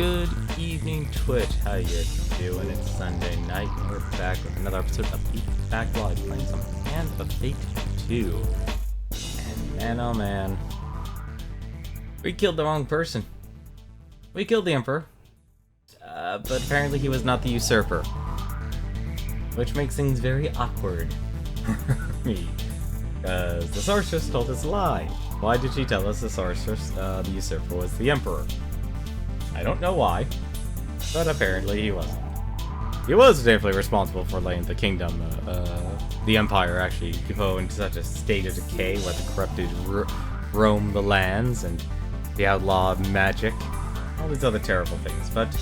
Good evening, Twitch. How you doing? It's Sunday night, and we're back with another episode of the Backlog, playing some Hand of Fate 2. And man, oh man, we killed the wrong person. We killed the Emperor, but apparently he was not the usurper, which makes things very awkward for me, because the sorceress told us a lie. Why did she tell us the sorceress, the usurper, was the Emperor? I don't know why, but apparently he wasn't. He was definitely responsible for letting the kingdom, the Empire, actually go into such a state of decay where the corrupted roam the lands and the outlaw of magic, all these other terrible things, but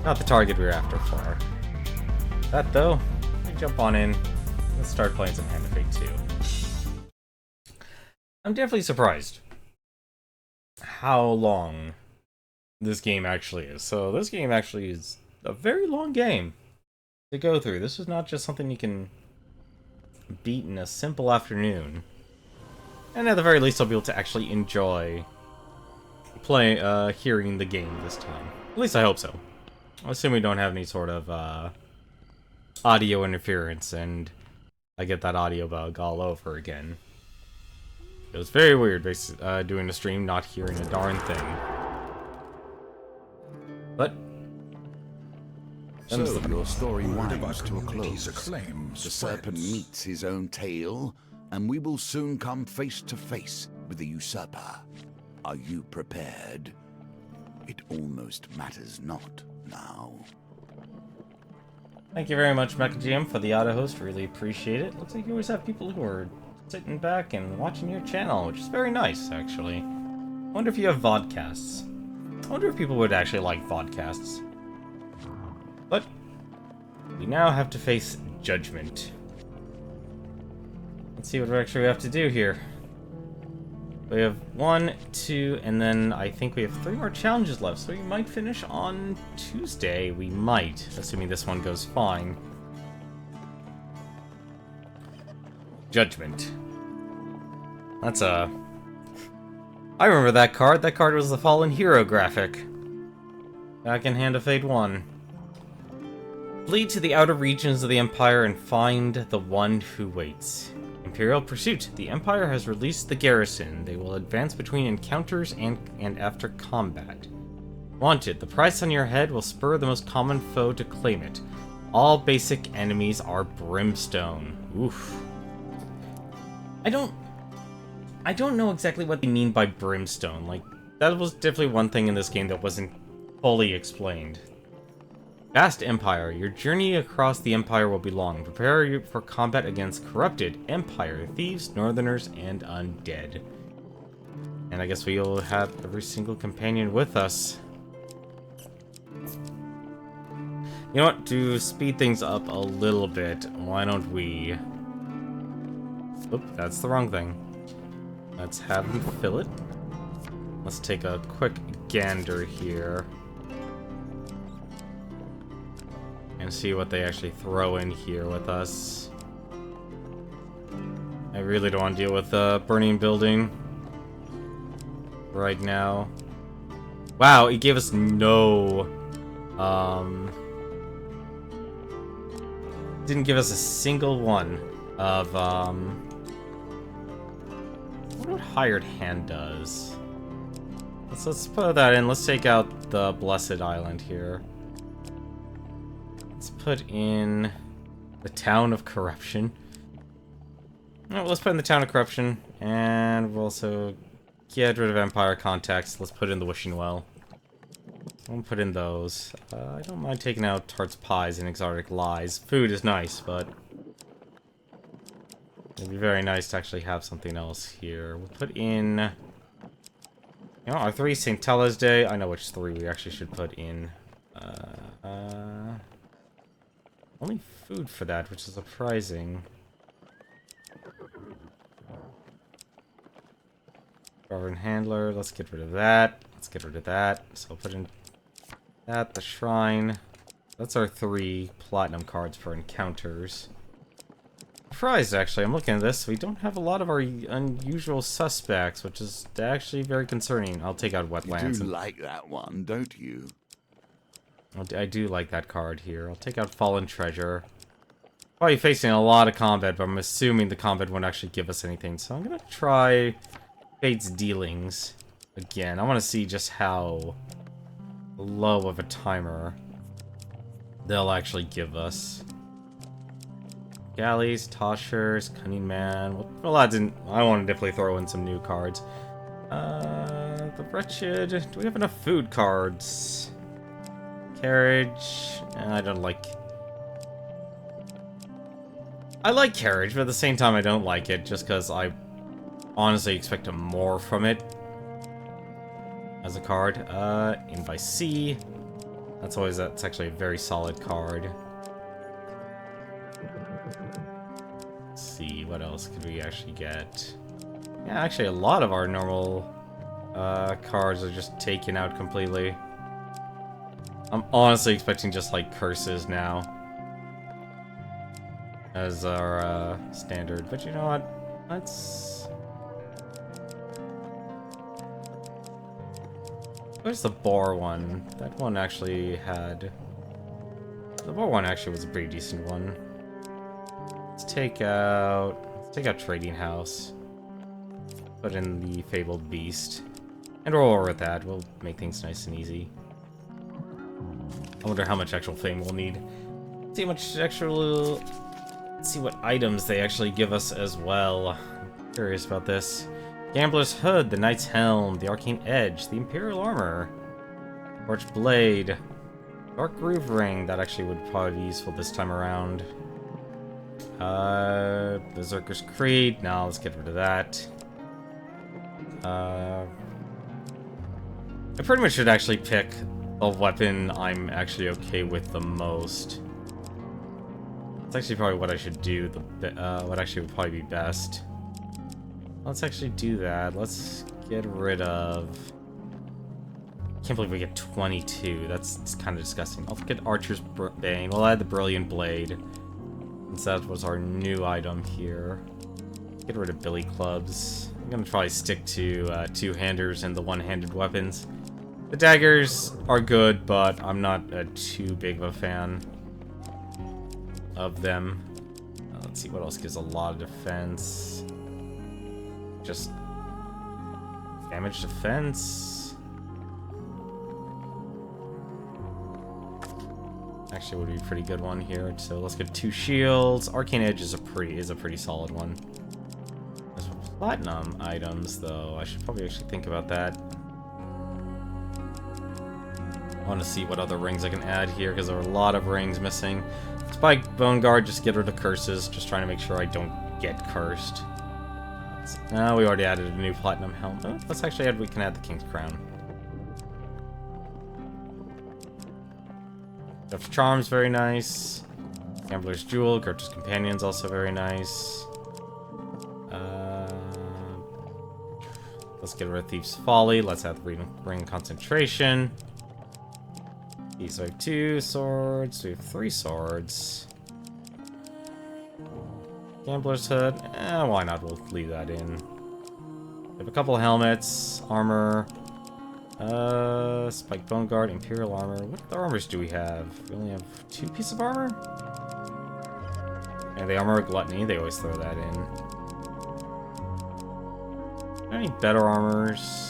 not the target we were after for. That though, we jump on in. Let's start playing some Hand of Fate 2. I'm definitely surprised how long this game actually is. So this game actually is a very long game to go through. This is not just something you can beat in a simple afternoon. And at the very least, I'll be able to actually enjoy hearing the game this time. At least I hope so. I assume we don't have any sort of audio interference, and I get that audio bug all over again. It was very weird doing the stream, not hearing a darn thing. But so your story winds to a close. The serpent meets his own tail, and we will soon come face to face with the usurper. Are you prepared? It almost matters not now. Thank you very much, MechaGM, for the auto host. Really appreciate it. Looks like you always have people who are sitting back and watching your channel, which is very nice, actually. I wonder if you have vodcasts. I wonder if people would actually like vodcasts. But we now have to face Judgement. Let's see what we actually have to do here. We have 1, 2, and then I think we have 3 more challenges left, so we might finish on Tuesday. We might, assuming this one goes fine. Judgement. That's a... I remember that card. That card was the Fallen Hero graphic. Back in Hand of Fate 1. Flee to the outer regions of the Empire and find the one who waits. Imperial Pursuit. The Empire has released the garrison. They will advance between encounters and after combat. Wanted. The price on your head will spur the most common foe to claim it. All basic enemies are brimstone. Oof. I don't know exactly what they mean by brimstone. Like, that was definitely one thing in this game that wasn't fully explained. Vast Empire. Your journey across the Empire will be long. Prepare you for combat against corrupted Empire, thieves, northerners, and undead. And I guess we'll have every single companion with us. You know what? To speed things up a little bit, why don't we... Oop, that's the wrong thing. Let's have them fill it. Let's take a quick gander here. And see what they actually throw in here with us. I really don't want to deal with the burning building right now. Wow, it gave us no... didn't give us a single one of, I wonder what Hired Hand does. Let's put that in. Let's take out the Blessed Island here. Let's put in the Town of Corruption. No, let's put in the Town of Corruption, and we'll also get rid of Empire Contacts. Let's put in the Wishing Well. We'll put in those. I don't mind taking out Tarts, Pies, and Exotic Lies. Food is nice, but it'd be very nice to actually have something else here. We'll put in, you know, our 3 St. Tella's Day. I know which 3 we actually should put in. Only food for that, which is surprising. Governed Handler, let's get rid of that. Let's get rid of that. So I'll put in that, the Shrine. That's our 3 platinum cards for encounters. Surprised, actually. I'm looking at this. We don't have a lot of our unusual suspects, which is actually very concerning. I'll take out Wetlands. You do like that one, don't you? I do like that card here. I'll take out Fallen Treasure. Probably facing a lot of combat, but I'm assuming the combat won't actually give us anything. So I'm gonna try Fate's Dealings again. I want to see just how low of a timer they'll actually give us. Galleys, Toshers, Cunning Man. Well, I want to definitely throw in some new cards. The Wretched. Do we have enough food cards? Carriage. I don't like... I like Carriage, but at the same time I don't like it, just because I honestly expect more from it as a card. In by Sea. That's actually a very solid card. Let's see, what else could we actually get? Yeah, actually a lot of our normal cards are just taken out completely. I'm honestly expecting just like curses now as our standard, but you know what? Let's... Where's the Boar one? That one actually had... The Boar one actually was a pretty decent one. Let's take out Trading House. Put in the Fabled Beast. And roll over with that. We'll make things nice and easy. I wonder how much actual fame we'll need. See how much actual... Let's see what items they actually give us as well. I'm curious about this. Gambler's Hood, the Knight's Helm, the Arcane Edge, the Imperial Armor, Torch Blade, Dark Groove Ring, that actually would probably be useful this time around. Berserker's Creed, no, let's get rid of that. I pretty much should actually pick a weapon I'm actually okay with the most. That's actually probably what I should do, what actually would probably be best. Let's actually do that. Let's get rid of... Can't believe we get 22. That's kind of disgusting. I'll get Archer's Bane. We'll add the Brilliant Blade, since that was our new item here. Get rid of Billy Clubs. I'm gonna probably stick to two-handers and the one-handed weapons. The daggers are good, but I'm not too big of a fan of them. Let's see what else gives a lot of defense. Just damage defense. Actually would be a pretty good one here. So let's get 2 shields. Arcane Edge is a pretty solid one. There's platinum items though. I should probably actually think about that. I want to see what other rings I can add here because there are a lot of rings missing. Spike Bone Guard, just get rid of curses. Just trying to make sure I don't get cursed. No, we already added a new platinum helm. Oh, let's actually add, we can add the King's Crown. Death's Charm's very nice. Gambler's Jewel, Gertrude's Companion's also very nice. Let's get rid of Thief's Folly. Let's add the Ring Concentration. So we have 2 swords, we have 3 swords. Gambler's Hood, why not? We'll leave that in. We have a couple of helmets, armor, Spike Bone Guard, Imperial Armor. What other armors do we have? We only have 2 pieces of armor? And the Armor of Gluttony, they always throw that in. Are there any better armors?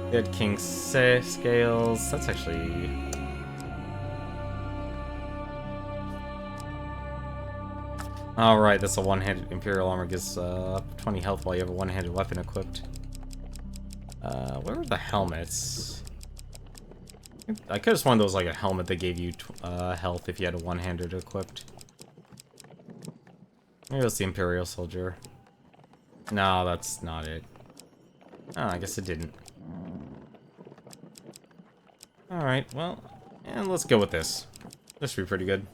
Dead King Scales, that's actually... Alright, that's a one-handed Imperial Armor, gives 20 health while you have a one-handed weapon equipped. Where are the helmets? I could have sworn there was like a helmet that gave you health if you had a one-handed equipped. Maybe it's the Imperial Soldier. No, that's not it. Oh, I guess it didn't. Alright, well, and let's go with this. This should be pretty good.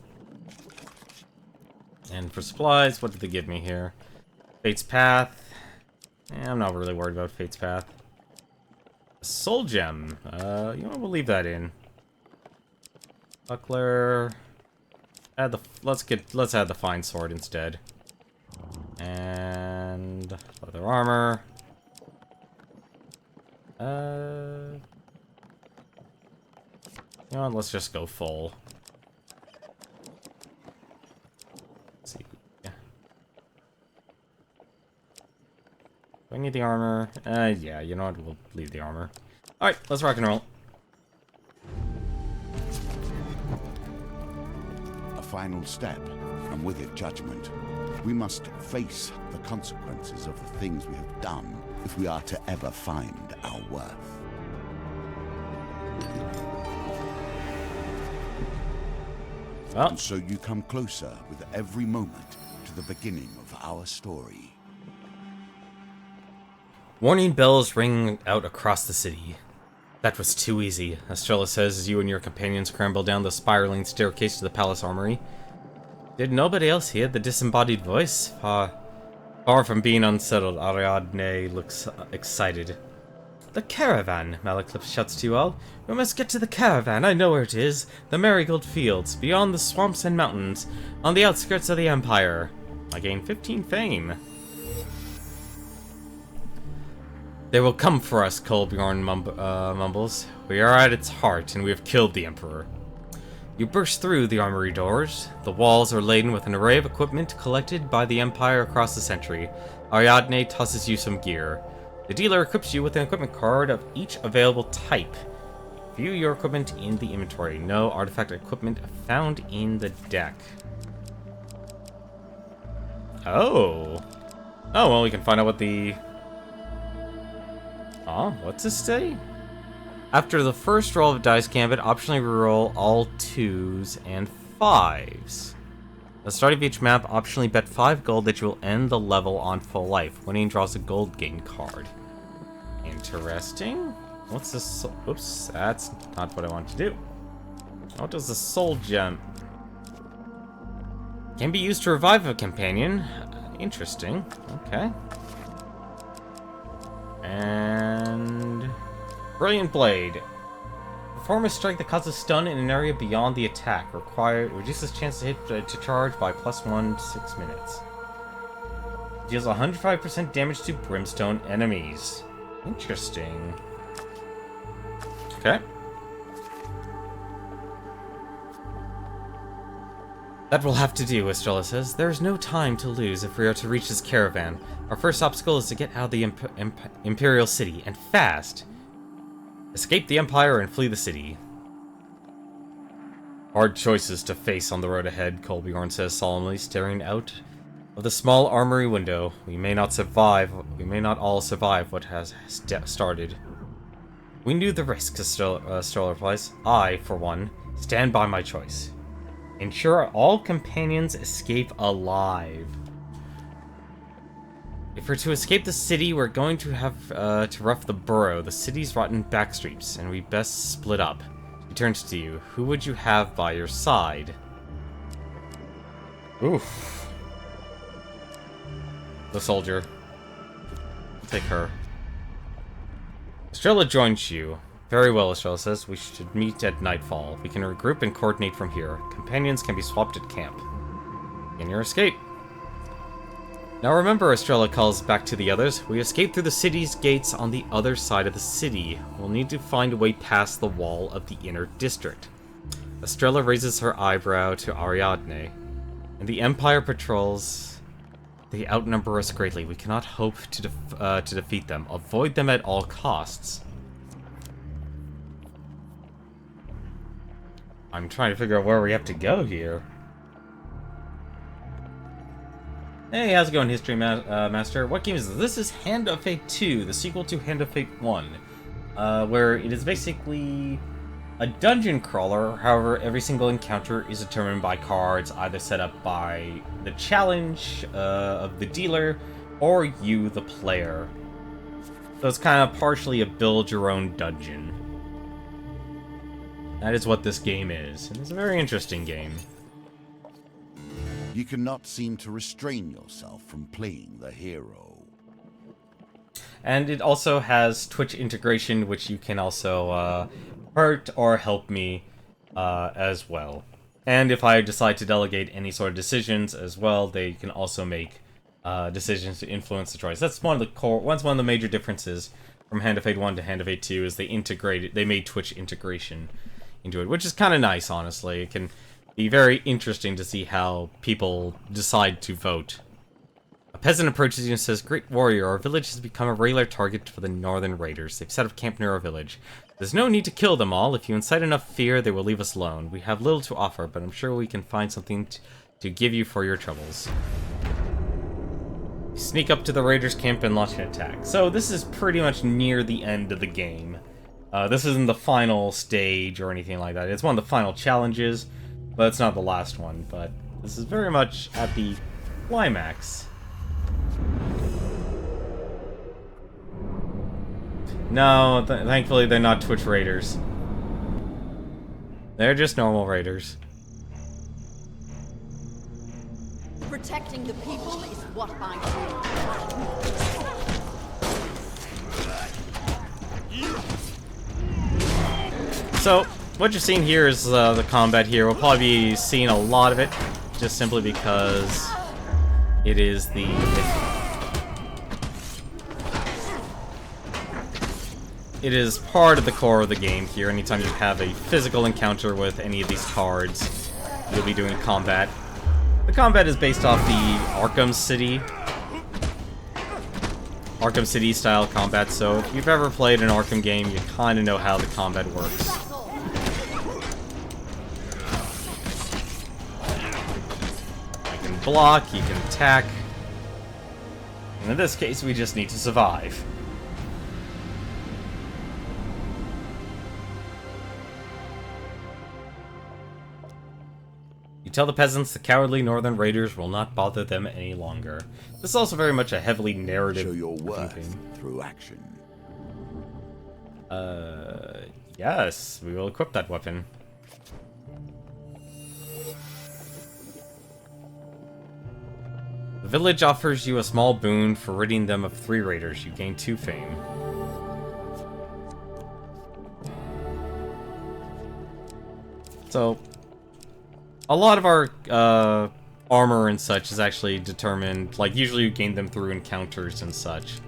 And for supplies, what did they give me here? Fate's Path. I'm not really worried about Fate's Path. Soul Gem. You know what, we'll leave that in. Buckler. Let's add the Fine Sword instead. And leather armor. You know what, let's just go full. Let's see. Yeah. Do I need the armor? Yeah, you know what, we'll leave the armor. Alright, let's rock and roll. A final step, and with it judgment. We must face the consequences of the things we have done if we are to ever find our worth. Well. And so you come closer with every moment to the beginning of our story. Warning bells ring out across the city. That was too easy, Estrella says as you and your companions scramble down the spiraling staircase to the palace armory. Did nobody else hear the disembodied voice? Far from being unsettled, Ariadne looks excited. The caravan, Malaclip shouts to you all. We must get to the caravan, I know where it is. The Marigold Fields, beyond the swamps and mountains, on the outskirts of the Empire. I gain 15 fame. They will come for us, Kolbjorn mumbles. We are at its heart, and we have killed the Emperor. You burst through the armory doors. The walls are laden with an array of equipment collected by the Empire across the century. Ariadne tosses you some gear. The dealer equips you with an equipment card of each available type. View your equipment in the inventory. No artifact equipment found in the deck. Oh. Oh, well, we can find out what the... Oh, what's this say? After the first roll of Dice Gambit, optionally reroll all 2s and 5s. At the start of each map, optionally bet 5 gold that you will end the level on full life. Winning draws a gold gain card. Interesting. What's this? Oops, that's not what I want to do. What does the soul gem? Can be used to revive a companion. Interesting. Okay. And... Brilliant Blade. Perform a strike that causes stun in an area beyond the attack. Reduces chance to hit to charge by +1 6 minutes. Deals 105% damage to brimstone enemies. Interesting. Okay. That will have to do, Estrella says. There is no time to lose if we are to reach this caravan. Our first obstacle is to get out of the Imperial City, and fast. Escape the Empire and flee the city. Hard choices to face on the road ahead, Kolbjorn says solemnly, staring out of the small armory window. We may not all survive what has started. We knew the risks, Estrella replies. I, for one, stand by my choice. Ensure all companions escape alive. If we're to escape the city, we're going to have to rough the borough, the city's rotten backstreets, and we best split up. He turns to you. Who would you have by your side? Oof. The soldier. I'll take her. Estrella joins you. Very well, Estrella says. We should meet at nightfall. We can regroup and coordinate from here. Companions can be swapped at camp. In your escape. Now remember, Estrella calls back to the others, we escaped through the city's gates on the other side of the city. We'll need to find a way past the wall of the inner district. Estrella raises her eyebrow to Ariadne. And the Empire patrols, they outnumber us greatly. We cannot hope to defeat them. Avoid them at all costs. I'm trying to figure out where we have to go here. Hey, how's it going, History Master? What game is this? This is Hand of Fate 2, the sequel to Hand of Fate 1, where it is basically a dungeon crawler. However, every single encounter is determined by cards, either set up by the challenge of the dealer, or you, the player. So it's kind of partially a build-your-own dungeon. That is what this game is, and it's a very interesting game. You cannot seem to restrain yourself from playing the hero. And it also has Twitch integration, which you can also hurt or help me as well. And if I decide to delegate any sort of decisions as well, they can also make decisions to influence the choice. That's one of the major differences from Hand of Fate 1 to Hand of Fate 2 is they made Twitch integration into it, which is kind of nice, honestly. It can be very interesting to see how people decide to vote. A peasant approaches you and says, "Great warrior, our village has become a regular target for the northern raiders. They've set up camp near our village. There's no need to kill them all. If you incite enough fear, they will leave us alone. We have little to offer, but I'm sure we can find something to give you for your troubles." You sneak up to the raiders' camp and launch an attack. So this is pretty much near the end of the game. This isn't the final stage or anything like that. It's one of the final challenges, but it's not the last one. But this is very much at the climax. No, thankfully they're not Twitch raiders. They're just normal raiders. Protecting the people is what I do. So, what you're seeing here is the combat here. We'll probably be seeing a lot of it, just simply because it is It is part of the core of the game here. Anytime you have a physical encounter with any of these cards, you'll be doing combat. The combat is based off the Arkham City style combat, so if you've ever played an Arkham game, you kind of know how the combat works. You can block, you can attack, and in this case, we just need to survive. Tell the peasants the cowardly northern raiders will not bother them any longer. This is also very much a heavily narrative. Show your worth through action. Yes, we will equip that weapon. The village offers you a small boon for ridding them of 3 raiders. You gain 2 fame. So, a lot of our armor and such is actually determined, like, usually you gain them through encounters and such.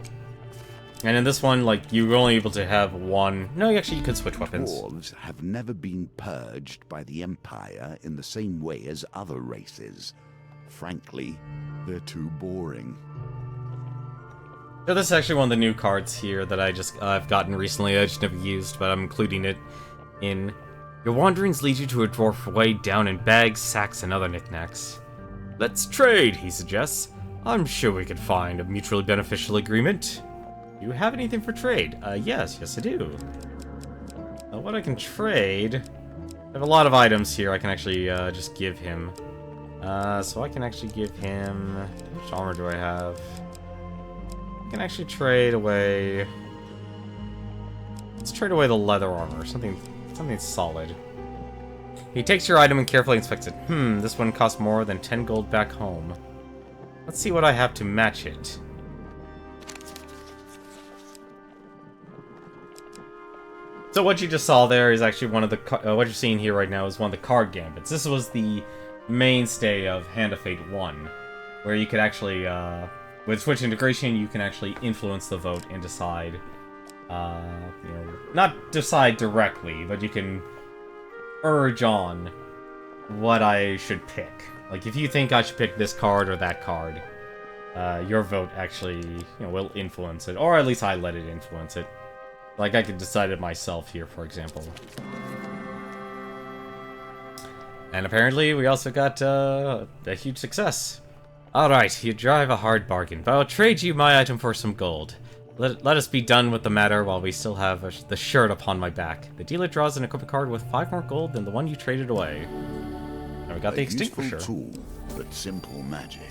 And in this one, like, you're only able to have one. No, actually, you could switch weapons. Dwarves have never been purged by the Empire in the same way as other races. Frankly, they're too boring. So this is actually one of the new cards here that I've gotten recently. I just never used, but I'm including it in. Your wanderings lead you to a dwarf weighed down in bags, sacks, and other knickknacks. "Let's trade," he suggests. "I'm sure we could find a mutually beneficial agreement." "Do you have anything for trade?" Yes, I do. What I can trade... I have a lot of items here I can actually just give him. So I can actually give him... Which armor do I have? I can actually trade away... Let's trade away the leather armor, something solid. He takes your item and carefully inspects it. This one costs more than 10 gold back home. Let's see what I have to match it. So what you just saw there is actually one of the... what you're seeing here right now is one of the card gambits. This was the mainstay of Hand of Fate 1, where you could actually... with Switch integration, you can actually influence the vote and decide... you know, not decide directly, but you can urge on what I should pick. Like, if you think I should pick this card or that card, your vote actually, will influence it, or at least I let it influence it. Like, I could decide it myself here, for example. And apparently, we also got a huge success. Alright, you drive a hard bargain, but I'll trade you my item for some gold. Let us be done with the matter while we still have the shirt upon my back. The dealer draws an equipment card with 5 more gold than the one you traded away. And we got the extinguisher. Tool, but simple magic.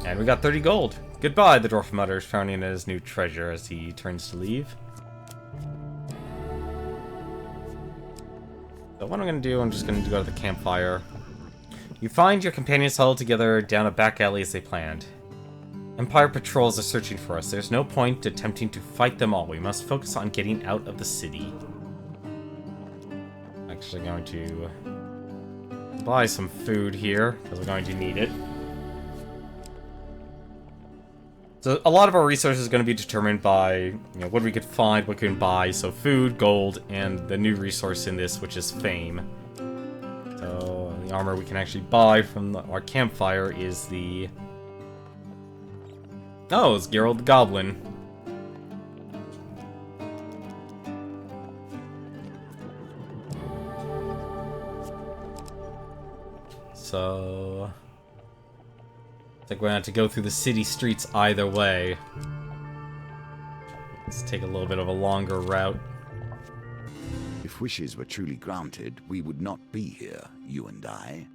And we got 30 gold. Goodbye, the dwarf mutters, frowning at his new treasure as he turns to leave. So what I'm going to do, I'm just going to go to the campfire. You find your companions huddled together down a back alley as they planned. Empire patrols are searching for us. There's no point attempting to fight them all. We must focus on getting out of the city. Actually going to buy some food here, because we're going to need it. So a lot of our resources is going to be determined by, you know, what we could find, what we can buy. So food, gold, and the new resource in this, which is fame. So the armor we can actually buy from our campfire is the... Oh, it's Geralt the Goblin. So... like we're gonna have to go through the city streets either way. Let's take a little bit of a longer route. If wishes were truly granted, we would not be here, you and I.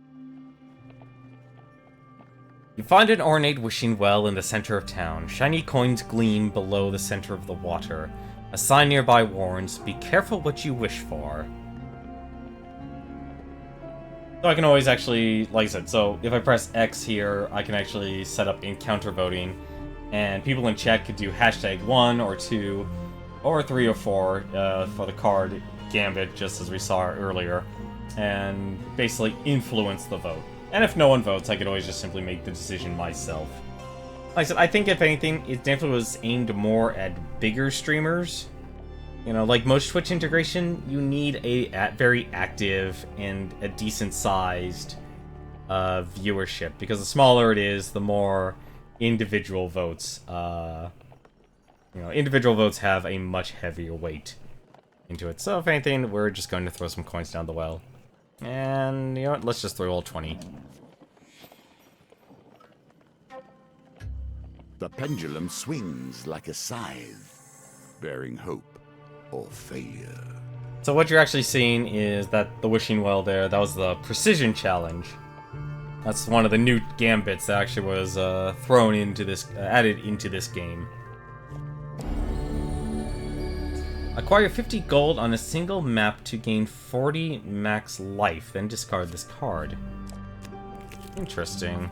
You find an ornate wishing well in the center of town. Shiny coins gleam below the center of the water. A sign nearby warns, "Be careful what you wish for." So I can always actually, like I said, so if I press X here, I can actually set up encounter voting, and people in chat could do #1 or 2 or 3 or 4 for the card Gambit, just as we saw earlier, and basically influence the vote. And if no one votes, I could always just simply make the decision myself. Like I said, I think if anything, it definitely was aimed more at bigger streamers. You know, like most Twitch integration, you need a very active and a decent-sized viewership, because the smaller it is, the more individual votes. You know, individual votes have a much heavier weight into it. So if anything, we're just going to throw some coins down the well, and you know what? Let's just throw all 20. The pendulum swings like a scythe, bearing hope or failure. So what you're actually seeing is that the wishing well there, that was the precision challenge. That's one of the new gambits that actually was thrown into this, added into this game. Acquire 50 gold on a single map to gain 40 max life, then discard this card. Interesting.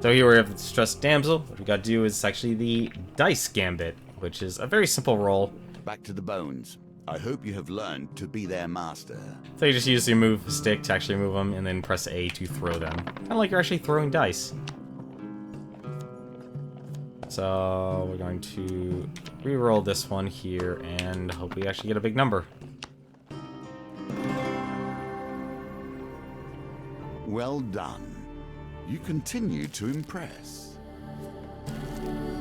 So here we have the Distressed Damsel. What we gotta do is actually the Dice Gambit, which is a very simple roll. Back to the bones. I hope you have learned to be their master. So you just use your move stick to actually move them, and then press A to throw them. Kind of like you're actually throwing dice. So we're going to re-roll this one here, and hope we actually get a big number. Well done. You continue to impress.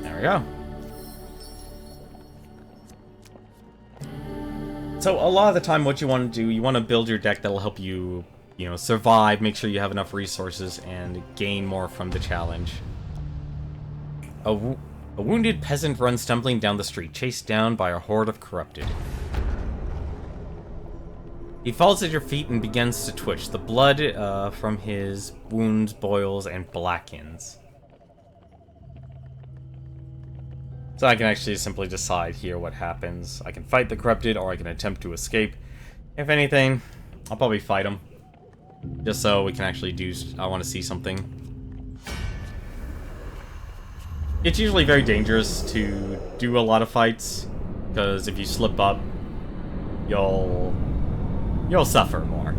There we go. So a lot of the time what you want to do, you want to build your deck that'll help you, you know, survive, make sure you have enough resources, and gain more from the challenge. A wounded peasant runs stumbling down the street, chased down by a horde of corrupted. He falls at your feet and begins to twitch. The blood from his wounds boils and blackens. So I can actually simply decide here what happens. I can fight the corrupted, or I can attempt to escape. If anything, I'll probably fight him. Just so we can actually do... I want to see something. It's usually very dangerous to do a lot of fights, because if you slip up, you'll suffer more.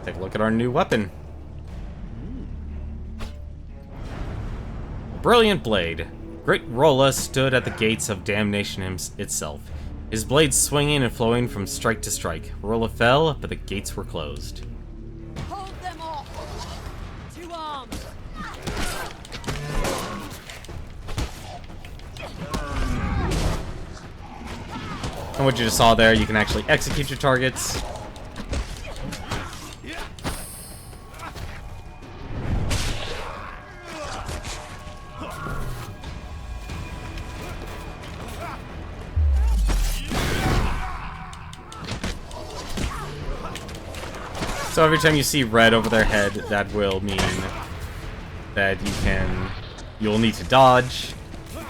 Take a look at our new weapon. Brilliant Blade. Great Rolla stood at the gates of damnation itself, his blade swinging and flowing from strike to strike. Rolla fell, but the gates were closed. Hold them off! To arms! And what you just saw there, you can actually execute your targets. So every time you see red over their head, that will mean that you'll need to dodge.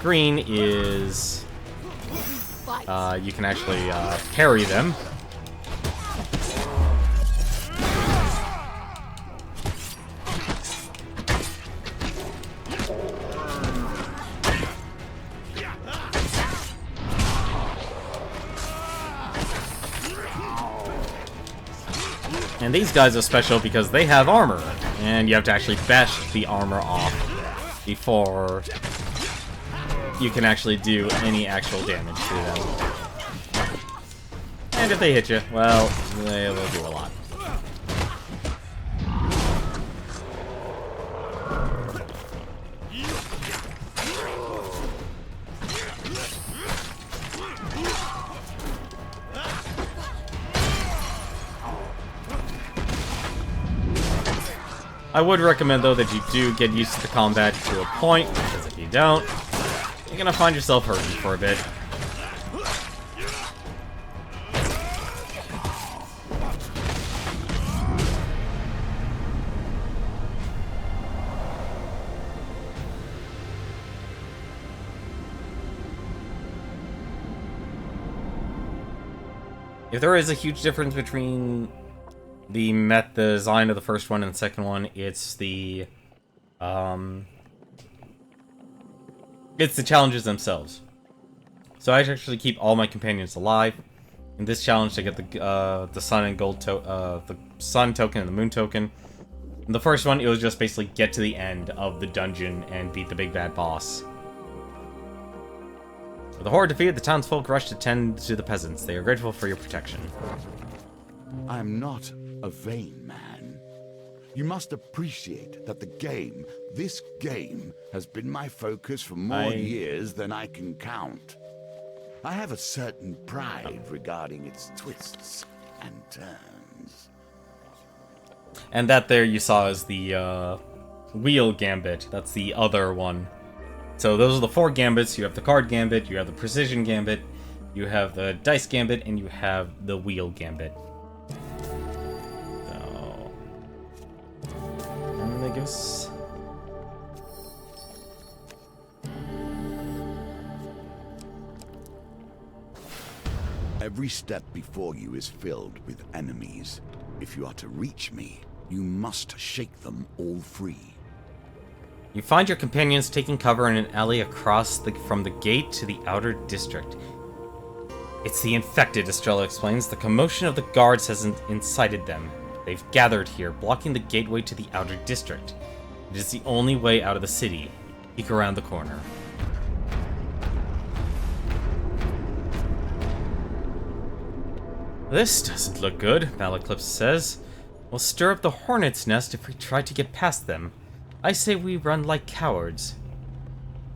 Green is... you can actually parry them. And these guys are special because they have armor, and you have to actually bash the armor off before you can actually do any actual damage to them. And if they hit you, well, they will do a lot. I would recommend, though, that you do get used to the combat to a point, because if you don't, you're gonna find yourself hurting for a bit. If there is a huge difference between the design of the first one and the second one, it's the challenges themselves. So I actually keep all my companions alive. In this challenge, I get the sun and gold the sun token and the moon token. In the first one, it was just basically get to the end of the dungeon and beat the big bad boss. With the horde defeated, the townsfolk rushed to tend to the peasants. They are grateful for your protection. I'm not a vain man. You must appreciate that this game, has been my focus for more years than I can count. I have a certain pride regarding its twists and turns. And that there you saw is the wheel gambit. That's the other one. So those are the 4 gambits. You have the card gambit, you have the precision gambit, you have the dice gambit, and you have the wheel gambit. So, and I guess Every step before you is filled with enemies. If you are to reach me, you must shake them all free. you find your companions taking cover in an alley across from the gate to the outer district. It's the infected, Estrella explains. The commotion of the guards has incited them. They've gathered here, blocking the gateway to the outer district. It is the only way out of the city. Peek around the corner. This doesn't look good, Malaclips says. We'll stir up the hornet's nest if we try to get past them. I say we run like cowards.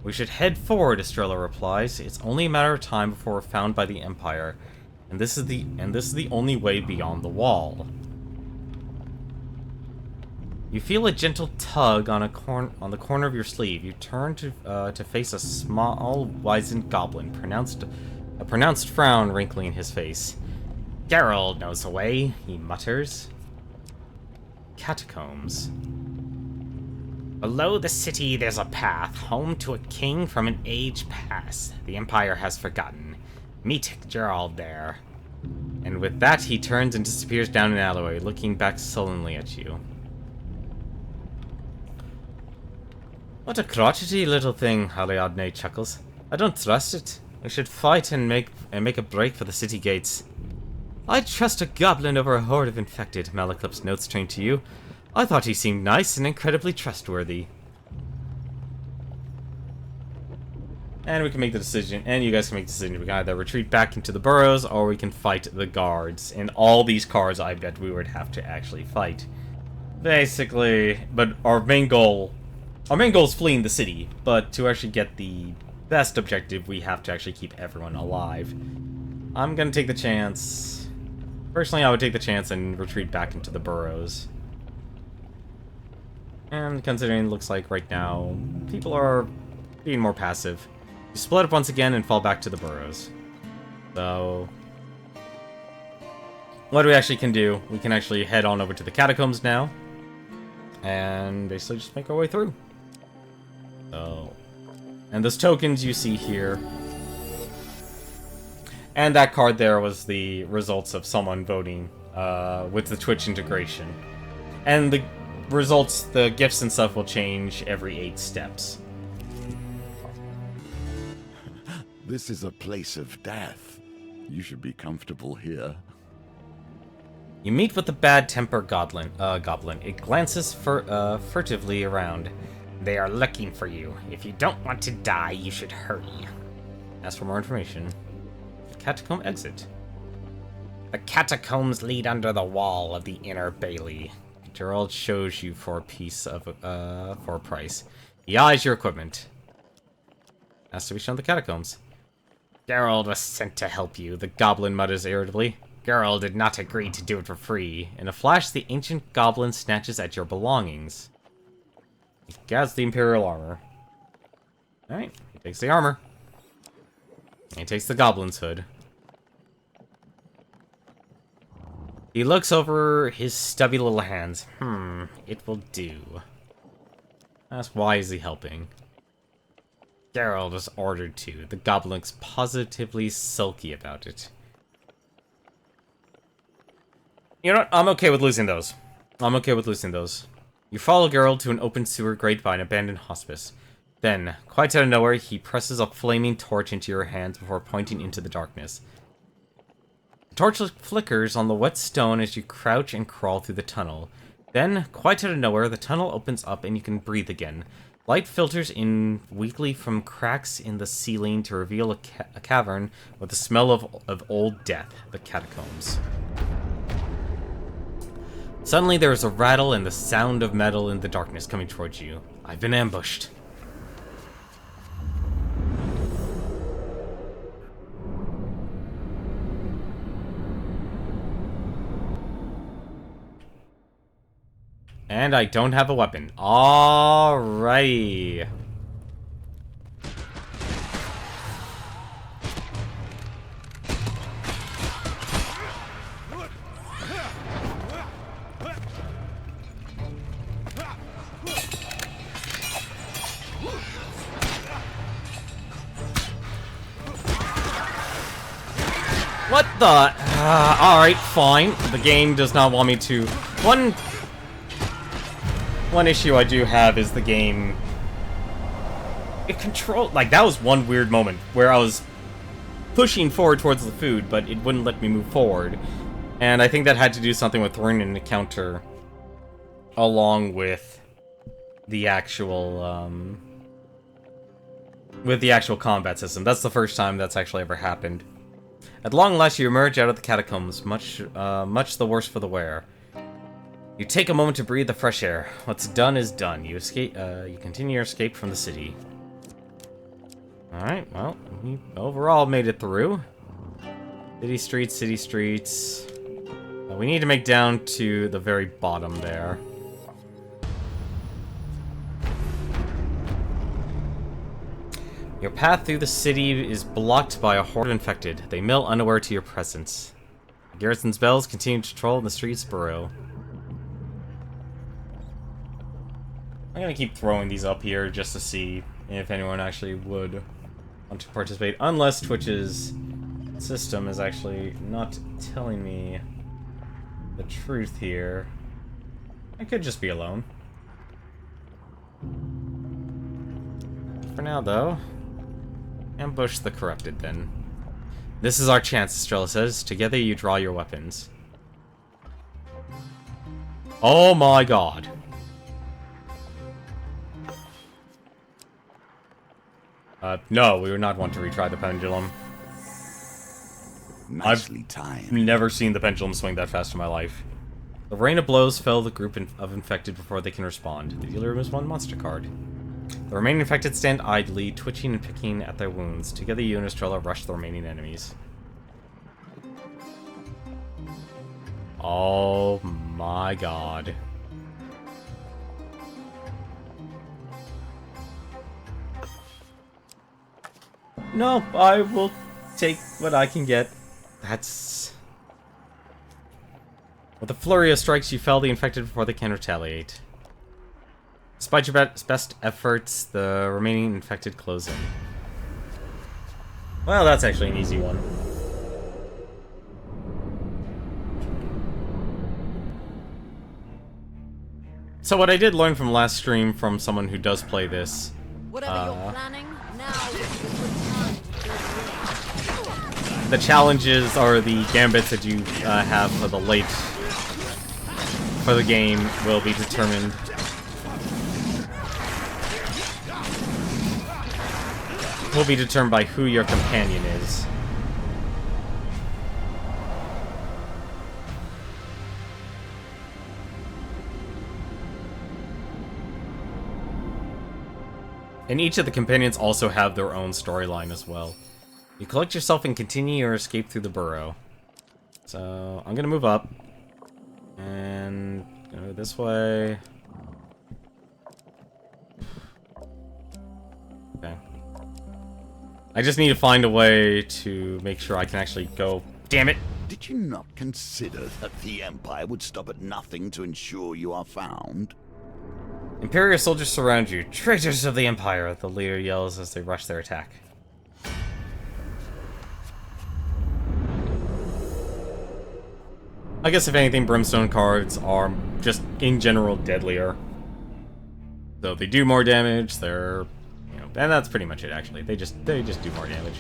We should head forward, Estrella replies. It's only a matter of time before we're found by the Empire, and this is the only way beyond the wall. You feel a gentle tug on the corner of your sleeve. You turn to face a small, wizened goblin, a pronounced frown wrinkling his face. Geralt knows the way, he mutters. Catacombs. Below the city, there's a path, home to a king from an age past. The Empire has forgotten. Meet Geralt there. And with that, he turns and disappears down an alleyway, looking back sullenly at you. What a crotchety little thing, Ariadne chuckles. I don't trust it. We should fight and make a break for the city gates. I'd trust a goblin over a horde of infected, Malaclips notes trained to you. I thought he seemed nice and incredibly trustworthy. And we can make the decision, and you guys can make the decision. We can either retreat back into the burrows, or we can fight the guards. And all these guards, I bet we would have to actually fight. Basically, but our main goal is fleeing the city, but to actually get the best objective, we have to actually keep everyone alive. I'm gonna take the chance. Personally, I would take the chance and retreat back into the burrows. And considering it looks like right now, people are being more passive. You split up once again and fall back to the burrows. So, what we actually can do, we can actually head on over to the catacombs now. And basically just make our way through. So, and those tokens you see here. And that card there was the results of someone voting with the Twitch integration. And the results, the gifts and stuff will change every 8 steps. This is a place of death. You should be comfortable here. You meet with the bad-tempered goblin. It glances furtively around. They are looking for you. If you don't want to die, you should hurry. Ask for more information. Catacomb exit. The catacombs lead under the wall of the inner bailey. Gerald shows you for a price. He eyes your equipment. Asks to be shown the catacombs. Gerald was sent to help you, the goblin mutters irritably. Gerald did not agree to do it for free. In a flash, the ancient goblin snatches at your belongings. He gathers the Imperial armor. Alright, he takes the armor. And he takes the goblin's hood. He looks over his stubby little hands. It will do. Ask why is he helping? Gerald was ordered to. The goblin looks positively sulky about it. You know what? I'm okay with losing those. You follow Gerald to an open sewer grate by an abandoned hospice. Then, quite out of nowhere, he presses a flaming torch into your hands before pointing into the darkness. The torch flickers on the wet stone as you crouch and crawl through the tunnel. Then, quite out of nowhere, the tunnel opens up and you can breathe again. Light filters in weakly from cracks in the ceiling to reveal a cavern with the smell of old death, the catacombs. Suddenly there is a rattle and the sound of metal in the darkness coming towards you. I've been ambushed. And I don't have a weapon. Alrighty. What the? Alright, fine. The game does not want me to. One issue I do have is the game. That was one weird moment where I was pushing forward towards the food, but it wouldn't let me move forward. And I think that had to do something with throwing an encounter along with the actual combat system. That's the first time that's actually ever happened. At long last, you emerge out of the catacombs, much the worse for the wear. You take a moment to breathe the fresh air. What's done is done. You escape. You continue your escape from the city. All right. Well, we overall made it through. City streets. We need to make down to the very bottom there. Your path through the city is blocked by a horde of infected. They mill unaware to your presence. The garrison's bells continue to troll in the streets below. I'm gonna keep throwing these up here just to see if anyone actually would want to participate. Unless Twitch's system is actually not telling me the truth here. I could just be alone. For now, though, ambush the corrupted, then. This is our chance, Estrella says. Together you draw your weapons. Oh my god. No, we would not want to retry the pendulum. Nicely timed. I've never seen the pendulum swing that fast in my life. The rain of blows fell the group of infected before they can respond. The dealer removes one monster card. The remaining infected stand idly, twitching and picking at their wounds. Together, you and Estrella rush the remaining enemies. Oh my god. No, I will take what I can get. That's... With a flurry of strikes, you fell the infected before they can retaliate. Despite your best efforts, the remaining infected close in. Well, that's actually an easy one. So what I did learn from last stream from someone who does play this... Whatever you're planning, now is a good time to the challenges or the gambits that you have for the late for the game will be determined by who your companion is. And each of the companions also have their own storyline as well. You collect yourself and continue your escape through the burrow. So, I'm gonna move up. And go this way. Okay. I just need to find a way to make sure I can actually go. Damn it! Did you not consider that the Empire would stop at nothing to ensure you are found? Imperial soldiers surround you. Traitors of the Empire, the leader yells as they rush their attack. I guess if anything, Brimstone cards are just, in general, deadlier. So they do more damage, they're... you know, and that's pretty much it, actually. They just do more damage.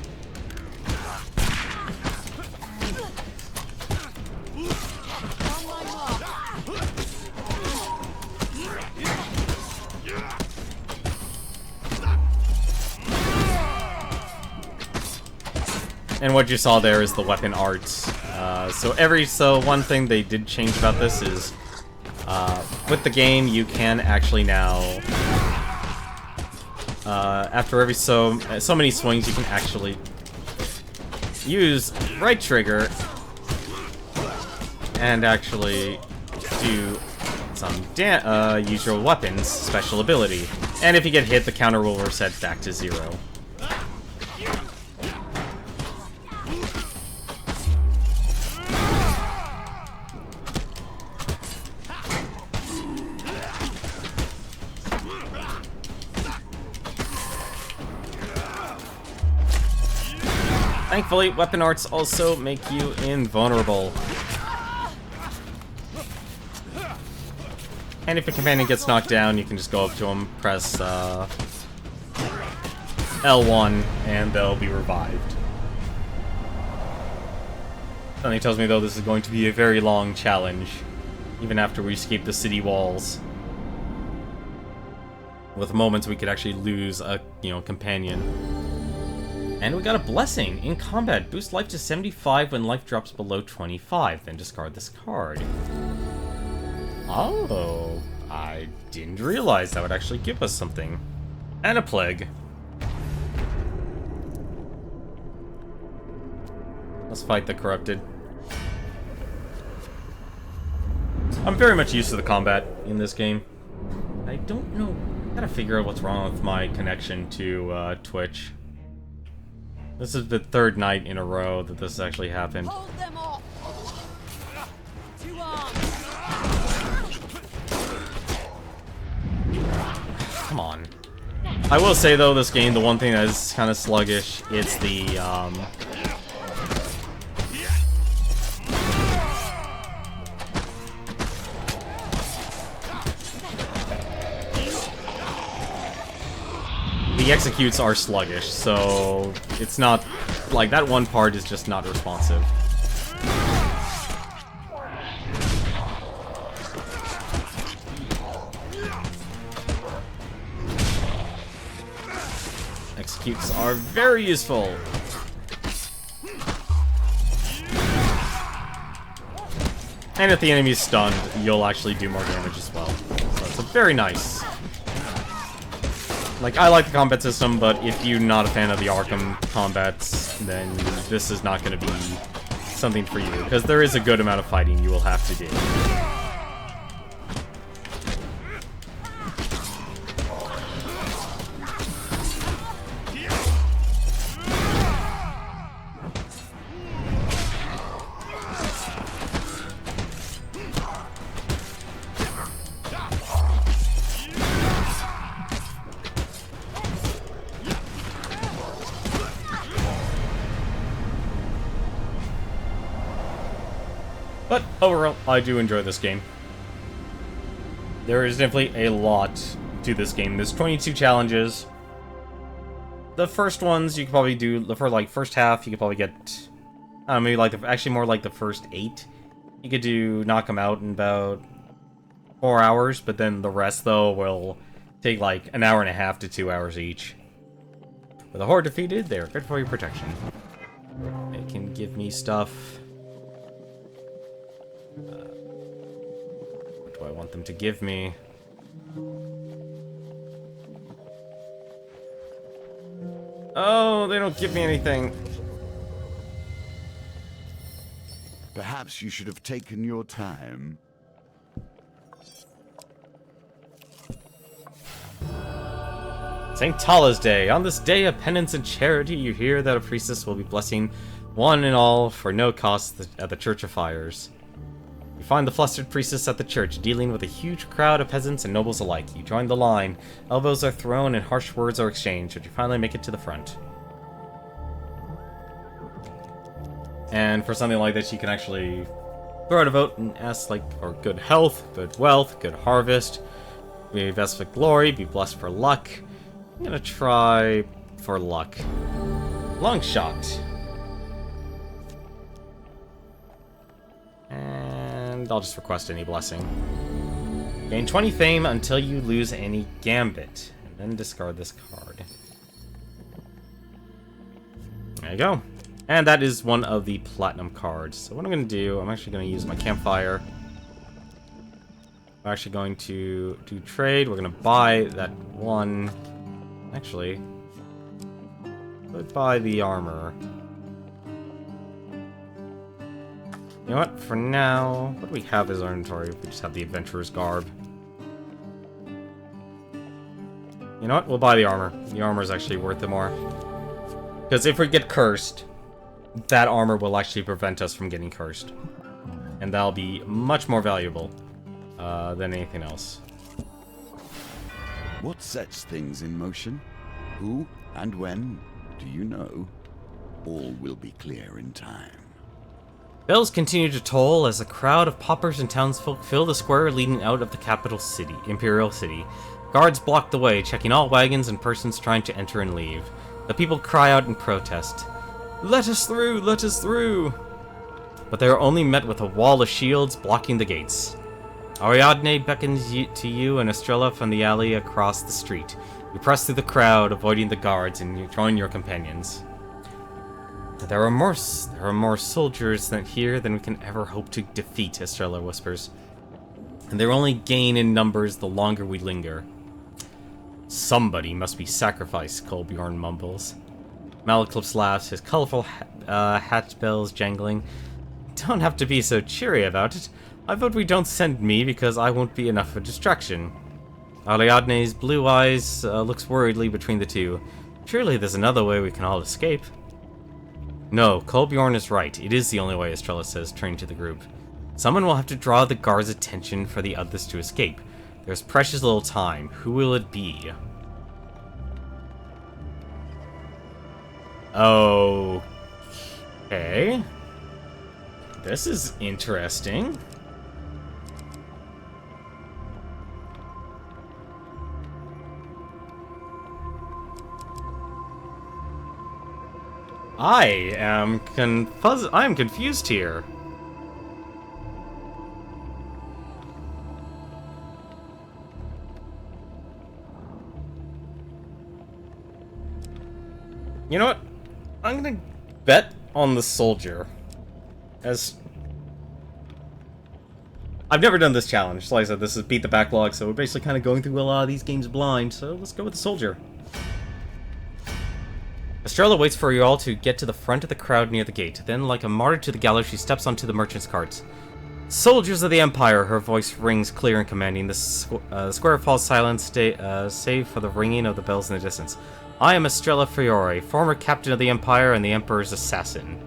And what you saw there is the weapon arts. So one thing they did change about this is, with the game, you can actually now, after every so many swings, you can actually use right trigger and actually do some use your weapon's special ability. And if you get hit, the counter will reset back to 0. Thankfully, weapon arts also make you invulnerable. And if your companion gets knocked down, you can just go up to him, press L1, and they'll be revived. Something tells me, though, this is going to be a very long challenge, even after we escape the city walls. With moments we could actually lose a, companion. And we got a blessing. In combat, boost life to 75 when life drops below 25. Then discard this card. Oh, I didn't realize that would actually give us something. And a plague. Let's fight the corrupted. I'm very much used to the combat in this game. I don't know. I gotta figure out what's wrong with my connection to Twitch. This is the third night in a row that this actually happened. Hold them off. 2 arms. Come on. I will say, though, this game, the one thing that is kind of sluggish, it's the, the executes are sluggish, so it's not, like, that one part is just not responsive. Executes are very useful. And if the enemy's stunned, you'll actually do more damage as well. So it's a very nice. Like, I like the combat system, but if you're not a fan of the Arkham combats, then this is not going to be something for you, because there is a good amount of fighting you will have to do. But overall, I do enjoy this game. There is definitely a lot to this game. There's 22 challenges. The first ones you could probably do, for like first half, you could probably get, maybe like actually more like the first 8. You could knock them out in about 4 hours, but then the rest, though, will take like an hour and a half to 2 hours each. With a horde defeated, they are good for your protection. They can give me stuff. What do I want them to give me? Oh, they don't give me anything. Perhaps you should have taken your time. St. Tala's Day. On this day of penance and charity, you hear that a priestess will be blessing one and all for no cost at the Church of Fires. You find the flustered priestess at the church, dealing with a huge crowd of peasants and nobles alike. You join the line. Elbows are thrown and harsh words are exchanged, but you finally make it to the front. And for something like this, you can actually throw out a vote and ask, like, for good health, good wealth, good harvest, be blessed for glory, be blessed for luck. I'm gonna try for luck. Long shot. And I'll just request any blessing. Gain 20 fame until you lose any gambit. And then discard this card. There you go. And that is one of the platinum cards. So what I'm going to do, I'm actually going to use my campfire. I'm actually going to do trade. We're going to buy that one. Actually, let's buy the armor. You know what? For now, what do we have as our inventory? We just have the adventurer's garb. You know what? We'll buy the armor. The armor is actually worth it more. Because if we get cursed, that armor will actually prevent us from getting cursed. And that'll be much more valuable than anything else. What sets things in motion? Who and when? Do you know? All will be clear in time. Bells continue to toll as a crowd of paupers and townsfolk fill the square leading out of the capital city, Imperial City. Guards block the way, checking all wagons and persons trying to enter and leave. The people cry out in protest. Let us through! Let us through! But they are only met with a wall of shields blocking the gates. Ariadne beckons to you and Estrella from the alley across the street. You press through the crowd, avoiding the guards, and you join your companions. There are more soldiers here than we can ever hope to defeat, Estrella whispers. And they only gain in numbers the longer we linger. Somebody must be sacrificed, Kolbjorn mumbles. Malaclips laughs, his colorful hat bells jangling. Don't have to be so cheery about it. I vote we don't send me because I won't be enough of a distraction. Ariadne's blue eyes looks worriedly between the two. Surely there's another way we can all escape. No, Kolbjorn is right. It is the only way, Estrella says, turning to the group. Someone will have to draw the guards' attention for the others to escape. There's precious little time. Who will it be? Okay. This is interesting. I am confused here. You know what? I'm gonna bet on the soldier. As I've never done this challenge. Like I said, this is beat the backlog, so we're basically kind of going through a lot of these games blind. So let's go with the soldier. Estrella waits for you all to get to the front of the crowd near the gate. Then, like a martyr to the gallows, she steps onto the merchant's carts. Soldiers of the Empire, her voice rings clear and commanding. The square falls silent, save for the ringing of the bells in the distance. I am Estrella Fiore, former captain of the Empire and the Emperor's assassin.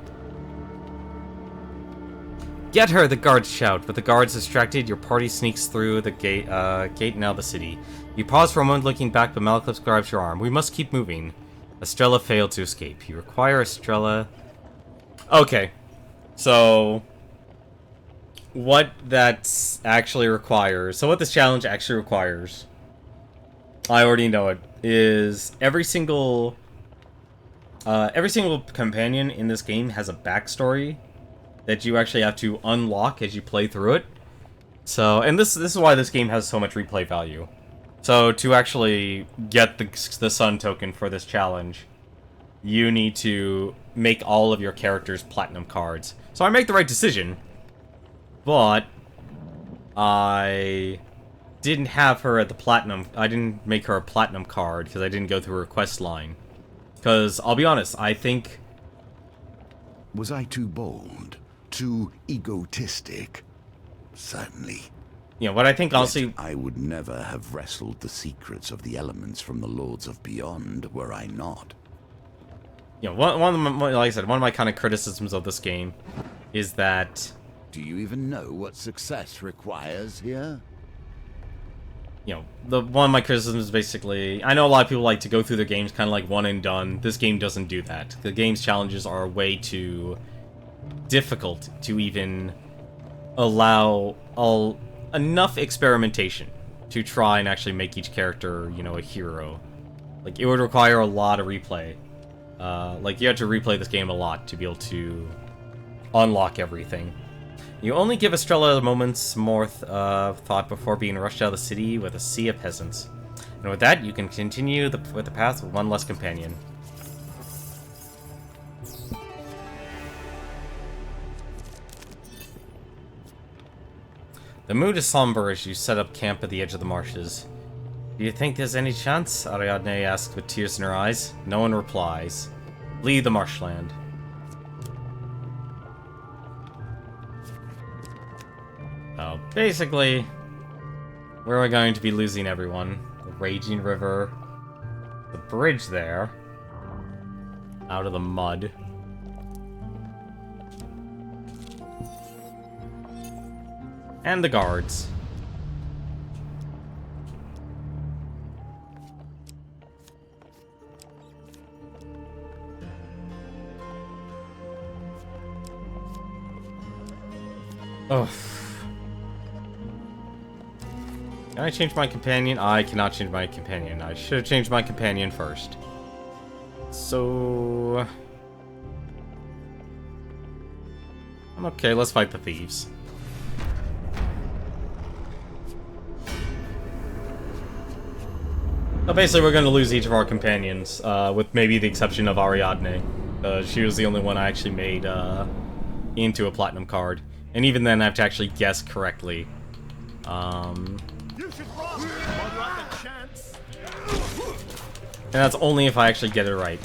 Get her, the guards shout. With the guards distracted, your party sneaks through the gate and out of the city. You pause for a moment looking back, but Malaclips grabs your arm. We must keep moving. Estrella failed to escape. You require Estrella... Okay. So... what that actually requires... So what this challenge actually requires... I already know it. Is every single companion in this game has a backstory that you actually have to unlock as you play through it. So, and this is why this game has so much replay value. So, to actually get the Sun token for this challenge, you need to make all of your characters platinum cards. So I make the right decision, but I didn't have her at the platinum. I didn't make her a platinum card because I didn't go through her quest line. Because, I'll be honest, I think... Was I too bold? Too egotistic? Certainly. You know, what I think, honestly... Yet I would never have wrestled the secrets of the elements from the Lords of Beyond, were I not. You know, one of my, like I said, one of my kind of criticisms of this game is that... Do you even know what success requires here? You know, one of my criticisms is basically... I know a lot of people like to go through their games kind of like one and done. This game doesn't do that. The game's challenges are way too difficult to even allow enough experimentation to try and actually make each character, you know, a hero. Like, it would require a lot of replay. Like, you have to replay this game a lot to be able to unlock everything. You only give Estrella a moment's more thought before being rushed out of the city with a sea of peasants. And with that, you can continue with the path with one less companion. The mood is somber as you set up camp at the edge of the marshes. Do you think there's any chance? Ariadne asks with tears in her eyes. No one replies. Leave the marshland. Oh, basically, we're going to be losing everyone. The raging river, the bridge there, out of the mud. And the guards. Oh. Can I change my companion? I cannot change my companion. I should have changed my companion first. So... okay, let's fight the thieves. So basically, we're going to lose each of our companions, with maybe the exception of Ariadne. She was the only one I actually made into a platinum card. And even then, I have to actually guess correctly. You should run while you have the chance. And that's only if I actually get it right.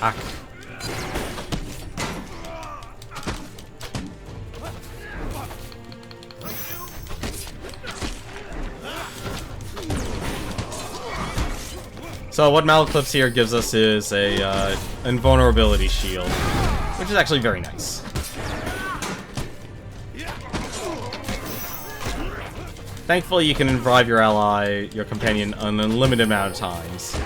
Ah. So what Malaclips here gives us is a invulnerability shield, which is actually very nice. Thankfully, you can revive your ally, your companion, an unlimited amount of times.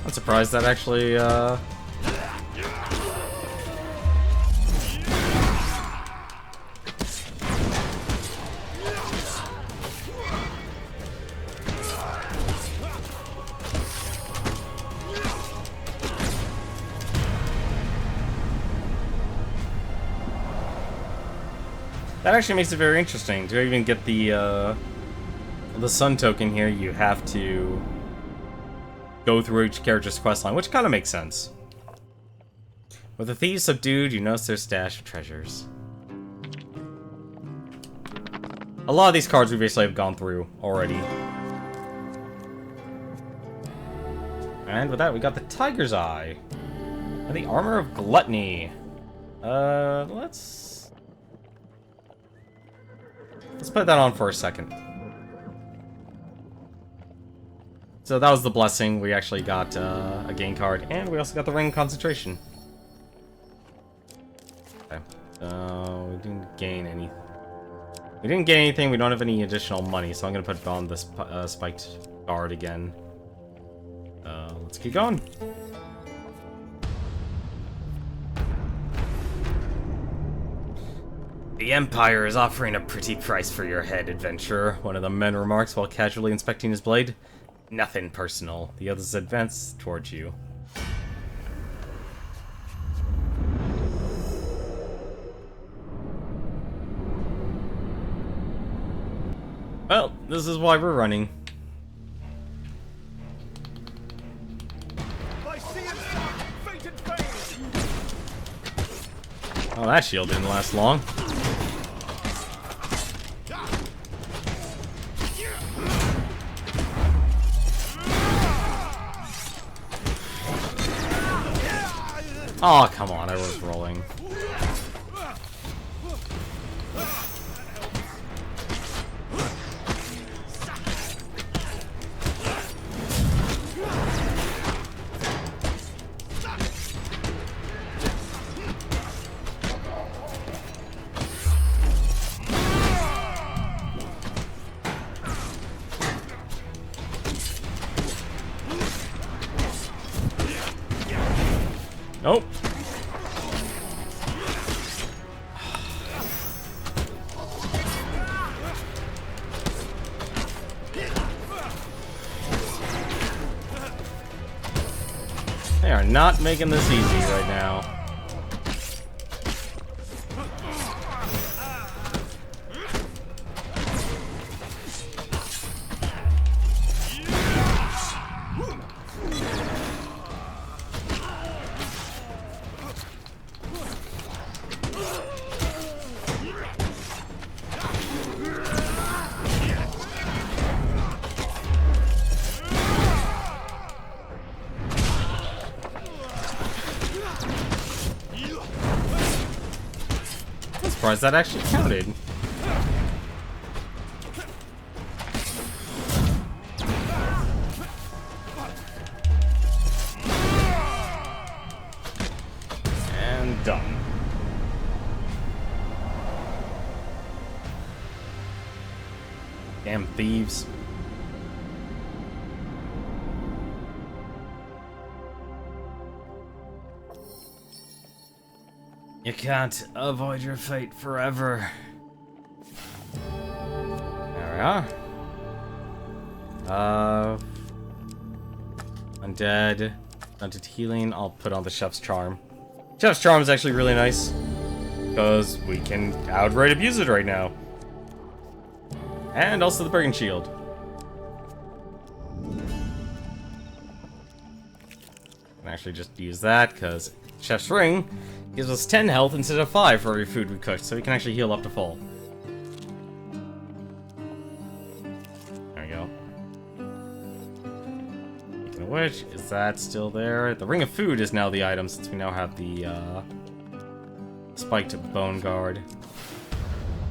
I'm surprised that actually, that actually makes it very interesting. To even get the sun token here, you have to go through each character's questline, which kind of makes sense. With the thieves subdued, you notice their stash of treasures. A lot of these cards we basically have gone through already. And with that, we got the Tiger's Eye. And the Armor of Gluttony. Let's put that on for a second. So that was the blessing. We actually got a gain card, and we also got the ring of concentration. Okay. We didn't gain anything. We didn't gain anything. We don't have any additional money, so I'm gonna put on this spiked guard again. Let's keep going. The Empire is offering a pretty price for your head, adventurer, one of the men remarks while casually inspecting his blade. Nothing personal. The others advance towards you. Well, this is why we're running. Oh, that shield didn't last long. Oh, come on, I was rolling. Nope. They are not making this easy right now. I'm surprised that actually counted. And done. Damn thieves. You can't avoid your fate forever. There we are. Undead. Undead healing. I'll put on the Chef's Charm. Chef's Charm is actually really nice, because we can outright abuse it right now. And also the Brigand Shield. I can actually just use that, because Chef's Ring gives us 10 health instead of 5 for every food we cook, so we can actually heal up to full. There we go. Speaking of which, is that still there? The Ring of Food is now the item, since we now have the spiked bone guard.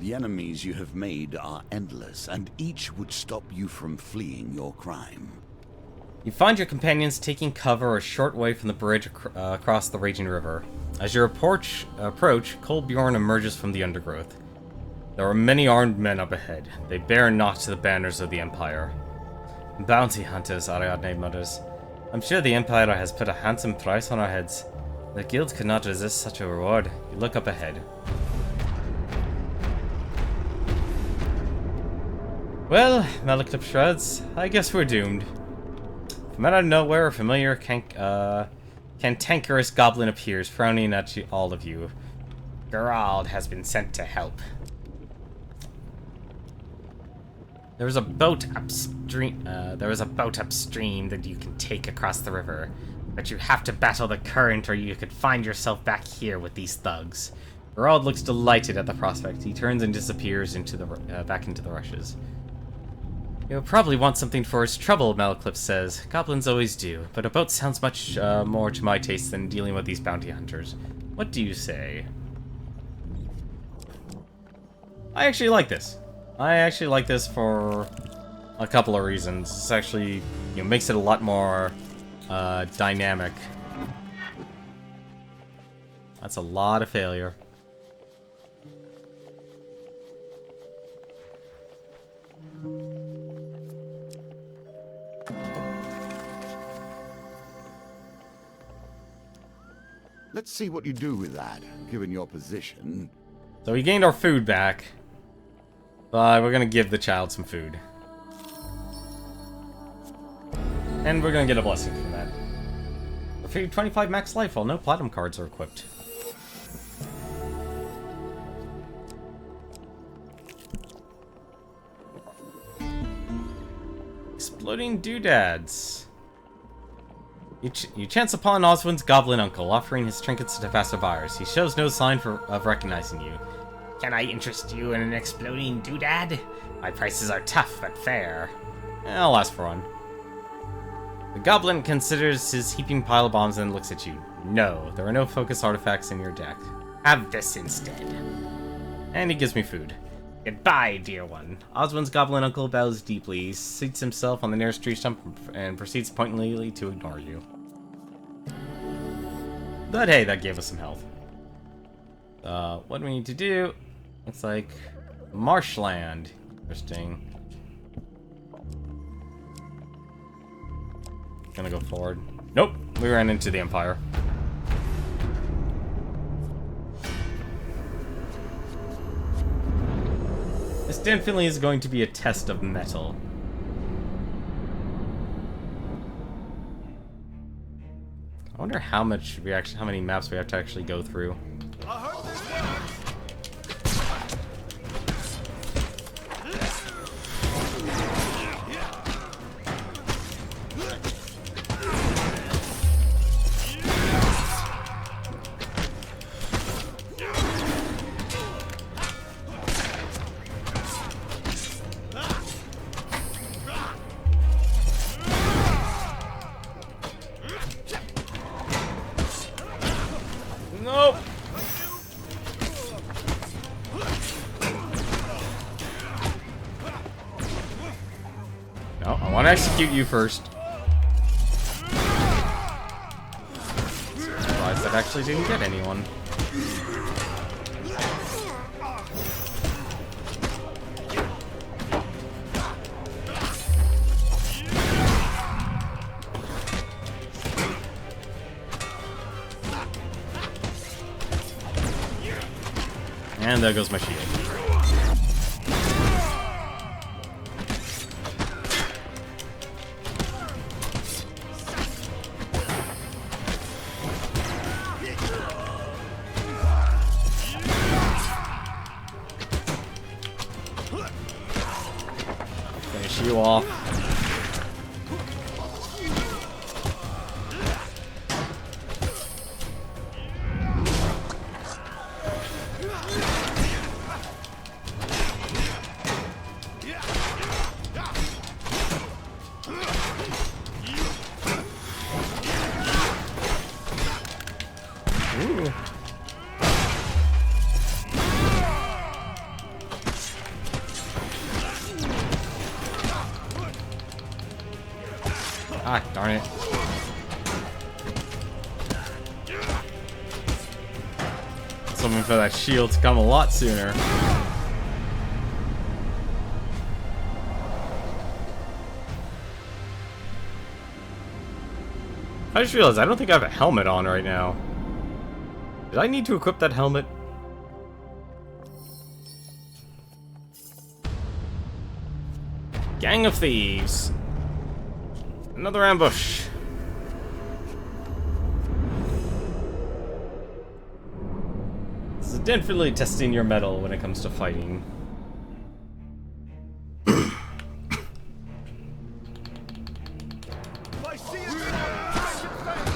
The enemies you have made are endless, and each would stop you from fleeing your crime. You find your companions taking cover a short way from the bridge across the raging river. As you approach, Kolbjorn emerges from the undergrowth. There are many armed men up ahead. They bear not to the banners of the Empire. Bounty hunters, Ariadne mutters. I'm sure the Empire has put a handsome price on our heads. The guild could not resist such a reward. You look up ahead. Well, Malakip shrugs. I guess we're doomed. From out of nowhere, a familiar cantankerous goblin appears, frowning at all of you. Gerald has been sent to help. There is a boat upstream. That you can take across the river, but you have to battle the current, or you could find yourself back here with these thugs. Gerald looks delighted at the prospect. He turns and disappears into the back into the rushes. You'll probably want something for his trouble, Malaclip says. Goblins always do, but a boat sounds much more to my taste than dealing with these bounty hunters. What do you say? I actually like this. I actually like this for a couple of reasons. This actually, you know, makes it a lot more dynamic. That's a lot of failure. Let's see what you do with that, given your position. So we gained our food back, but we're gonna give the child some food. And we're gonna get a blessing from that. I figured 25 max life while no platinum cards are equipped. Exploding doodads. You chance upon Oswin's goblin uncle, offering his trinkets to passerbyers. He shows no sign of recognizing you. Can I interest you in an exploding doodad? My prices are tough but fair. I'll ask for one. The goblin considers his heaping pile of bombs and looks at you. No, there are no focus artifacts in your deck. Have this instead. And he gives me food. Goodbye, dear one. Oswin's goblin uncle bows deeply. He seats himself on the nearest tree stump and proceeds pointedly to ignore you. But hey, that gave us some health. What do we need to do? Looks like marshland. Interesting. Gonna go forward. Nope, we ran into the Empire. This definitely is going to be a test of metal. I wonder how many maps we have to actually go through. I heard this works. Nope. No, I want to execute you first. Surprised that actually didn't get anyone. And there goes my shield. Finish you off. Ooh. Ah, darn it. Something for that shield to come a lot sooner. I just realized I don't think I have a helmet on right now. Did I need to equip that helmet? Gang of thieves. Another ambush. This is definitely testing your mettle when it comes to fighting. If I see it, I should thank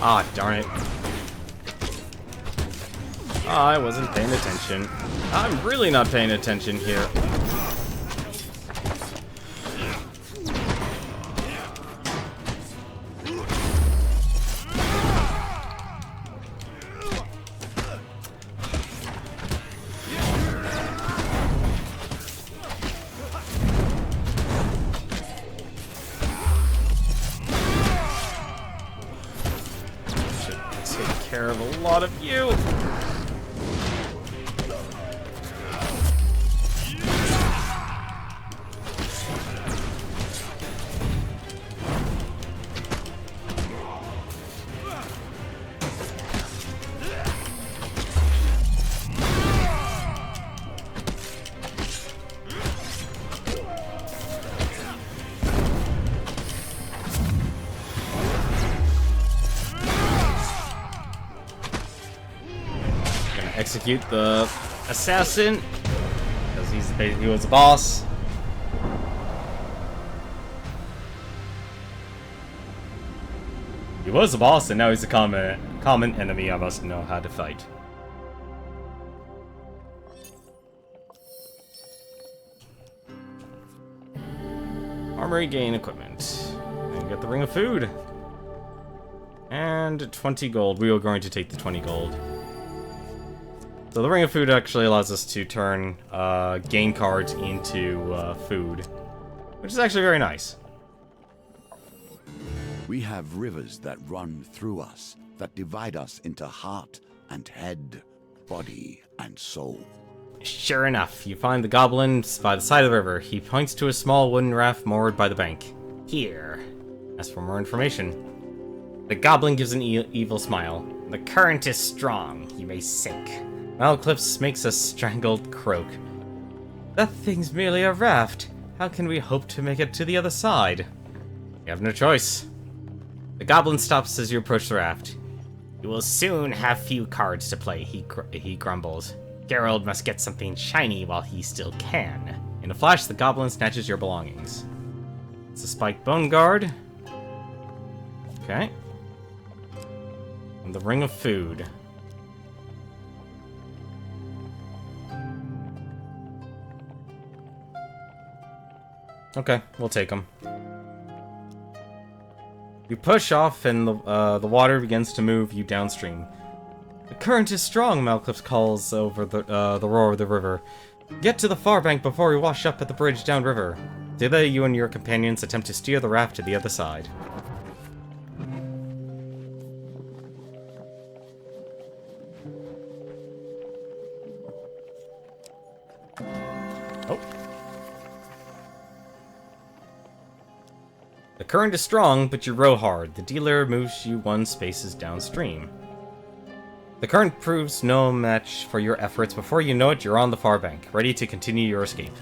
Ah, darn it. I wasn't paying attention. I'm really not paying attention here. care of a lot of you. Execute the assassin because he was a boss. He was a boss, and now he's a common enemy I must know how to fight. Armory gain equipment. And get the ring of food. And 20 gold. We are going to take the 20 gold. So the ring of food actually allows us to turn game cards into food, which is actually very nice. We have rivers that run through us, that divide us into heart and head, body and soul. Sure enough, you find the goblin by the side of the river. He points to a small wooden raft moored by the bank. Here. As for more information. The goblin gives an evil smile. The current is strong. You may sink. Malclips makes a strangled croak. That thing's merely a raft. How can we hope to make it to the other side? You have no choice. The goblin stops as you approach the raft. You will soon have few cards to play, he grumbles. Geralt must get something shiny while he still can. In a flash, the goblin snatches your belongings. It's a spiked bone guard. Okay. And the ring of food. Okay, we'll take them. You push off, and the water begins to move you downstream. The current is strong, Malclips calls over the roar of the river. Get to the far bank before we wash up at the bridge downriver. Together, you and your companions attempt to steer the raft to the other side. Oh. The current is strong, but you row hard. The dealer moves you 1 spaces downstream. The current proves no match for your efforts. Before you know it, you're on the far bank, ready to continue your escape.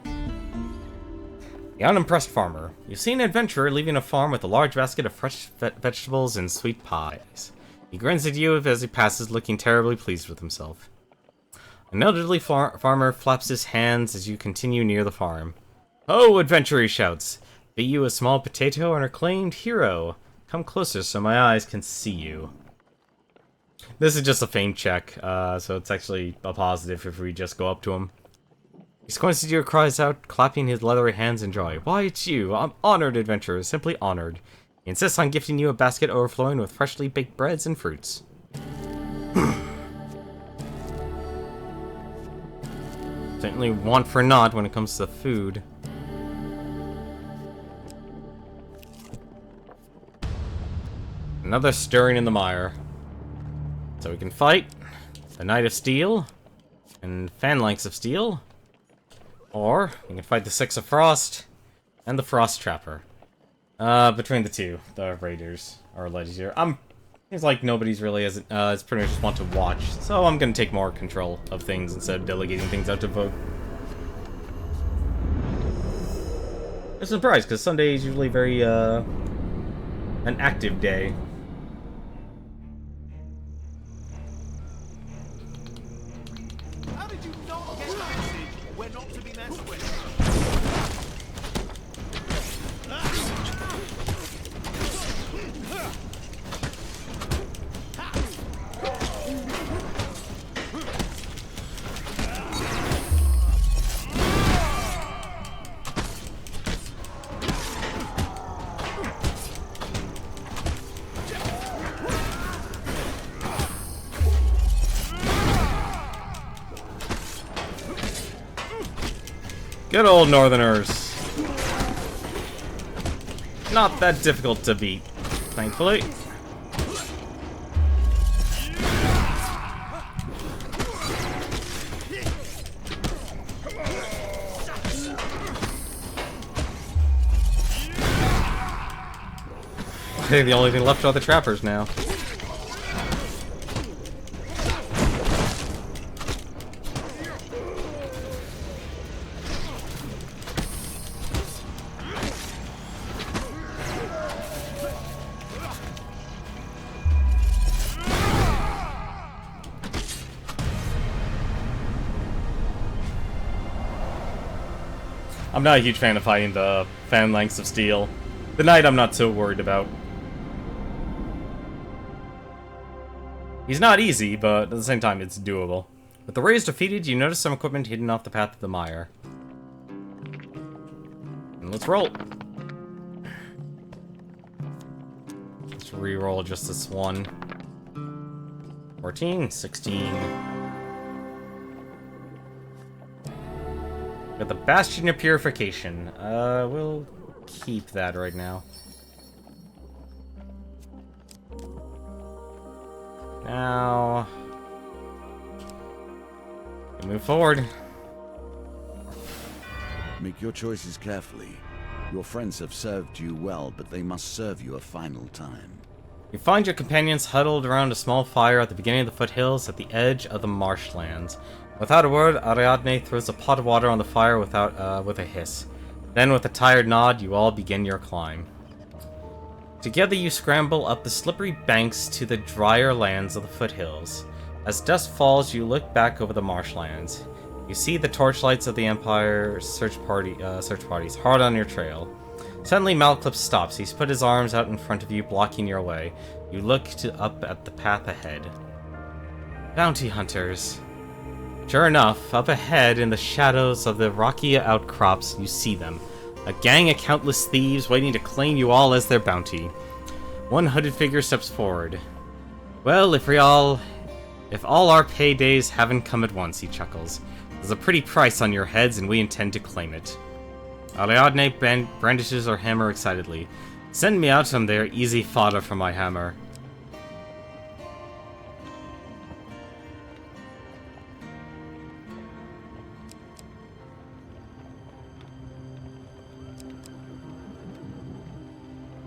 The unimpressed farmer. You see an adventurer leaving a farm with a large basket of fresh vegetables and sweet pies. He grins at you as he passes, looking terribly pleased with himself. An elderly farmer flaps his hands as you continue near the farm. "Ho, adventurer," he shouts. "Be you a small potato or an acclaimed hero? Come closer so my eyes can see you." This is just a feint check, so it's actually a positive if we just go up to him. He squints at you, cries out, clapping his leathery hands in joy. "Why, it's you! I'm honored, adventurer, simply honored." He insists on gifting you a basket overflowing with freshly baked breads and fruits. Certainly want for naught when it comes to food. Another stirring in the mire. So we can fight the Knight of Steel and Phalanx of Steel, or we can fight the Six of Frost and the Frost Trapper. Between the two, the Raiders are legendary. Seems like nobody's really as pretty much just want to watch, so I'm gonna take more control of things instead of delegating things out to vote. I'm surprised because Sunday is usually very an active day. How did you not get the message? We're not to be messed with. Good old Northerners. Not that difficult to beat, thankfully. think the only thing left are the trappers now. I'm not a huge fan of fighting the Phalanx of Steel. The Knight I'm not so worried about. He's not easy, but at the same time it's doable. With the rays defeated, you notice some equipment hidden off the path of the mire. And let's roll. Let's re-roll just this one. 14, 16. Got the Bastion of Purification. We'll keep that right now. Now, we move forward. Make your choices carefully. Your friends have served you well, but they must serve you a final time. You find your companions huddled around a small fire at the beginning of the foothills at the edge of the marshlands. Without a word, Ariadne throws a pot of water on the fire with a hiss. Then, with a tired nod, you all begin your climb. Together you scramble up the slippery banks to the drier lands of the foothills. As dusk falls, you look back over the marshlands. You see the torchlights of the Empire's search parties hard on your trail. Suddenly, Malclip stops. He's put his arms out in front of you, blocking your way. You look up at the path ahead. Bounty hunters. Sure enough, up ahead in the shadows of the rocky outcrops, you see them. A gang of countless thieves waiting to claim you all as their bounty. One hooded figure steps forward. Well, if all our paydays haven't come at once, he chuckles. There's a pretty price on your heads, and we intend to claim it. Ariadne brandishes her hammer excitedly. Send me out some there easy fodder for my hammer.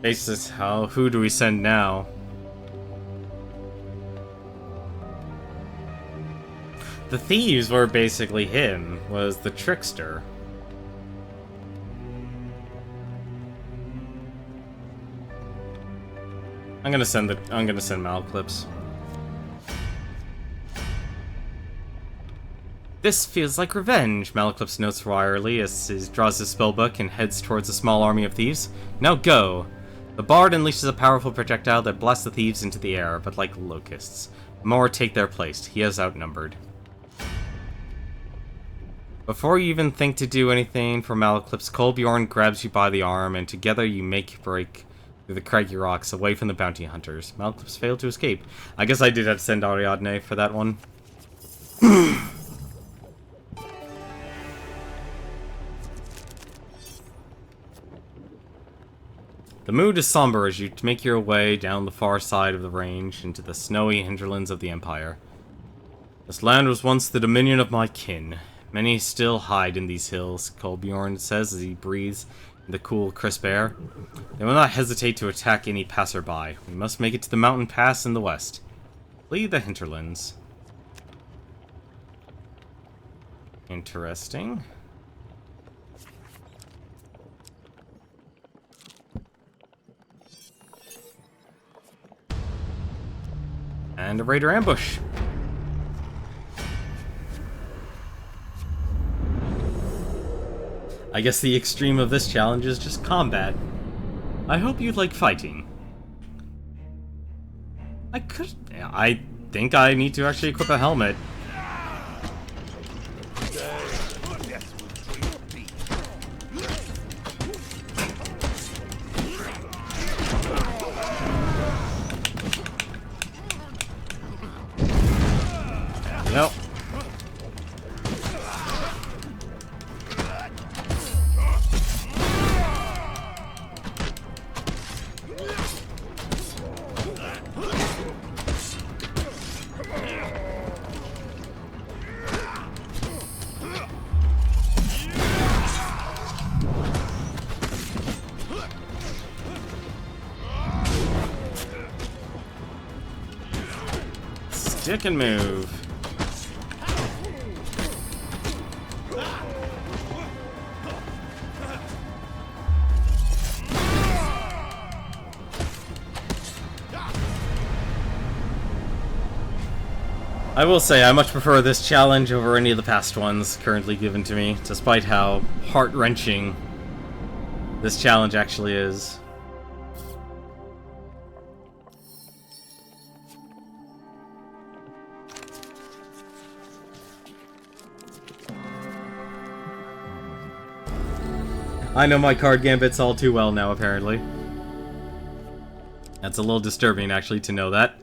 Basis, who do we send now? The thieves were basically him, was the trickster. I'm gonna send Malclips. This feels like revenge, Malclips notes wryly as he draws his spellbook and heads towards a small army of thieves. Now go! The bard unleashes a powerful projectile that blasts the thieves into the air, but like locusts. More take their place. He is outnumbered. Before you even think to do anything for Malclips, Kolbjorn grabs you by the arm, and together you make break through the craggy rocks away from the bounty hunters. Malclips failed to escape. I guess I did have to send Ariadne for that one. The mood is somber as you make your way down the far side of the range into the snowy hinterlands of the Empire. This land was once the dominion of my kin. Many still hide in these hills, Kolbjorn says as he breathes in the cool, crisp air. They will not hesitate to attack any passerby. We must make it to the mountain pass in the west. Flee the hinterlands. Interesting. And a raider ambush. I guess the extreme of this challenge is just combat. I hope you like fighting. I think I need to actually equip a helmet. Nope. Dick and move. I will say, I much prefer this challenge over any of the past ones currently given to me, despite how heart-wrenching this challenge actually is. I know my card gambits all too well now, apparently. That's a little disturbing, actually, to know that.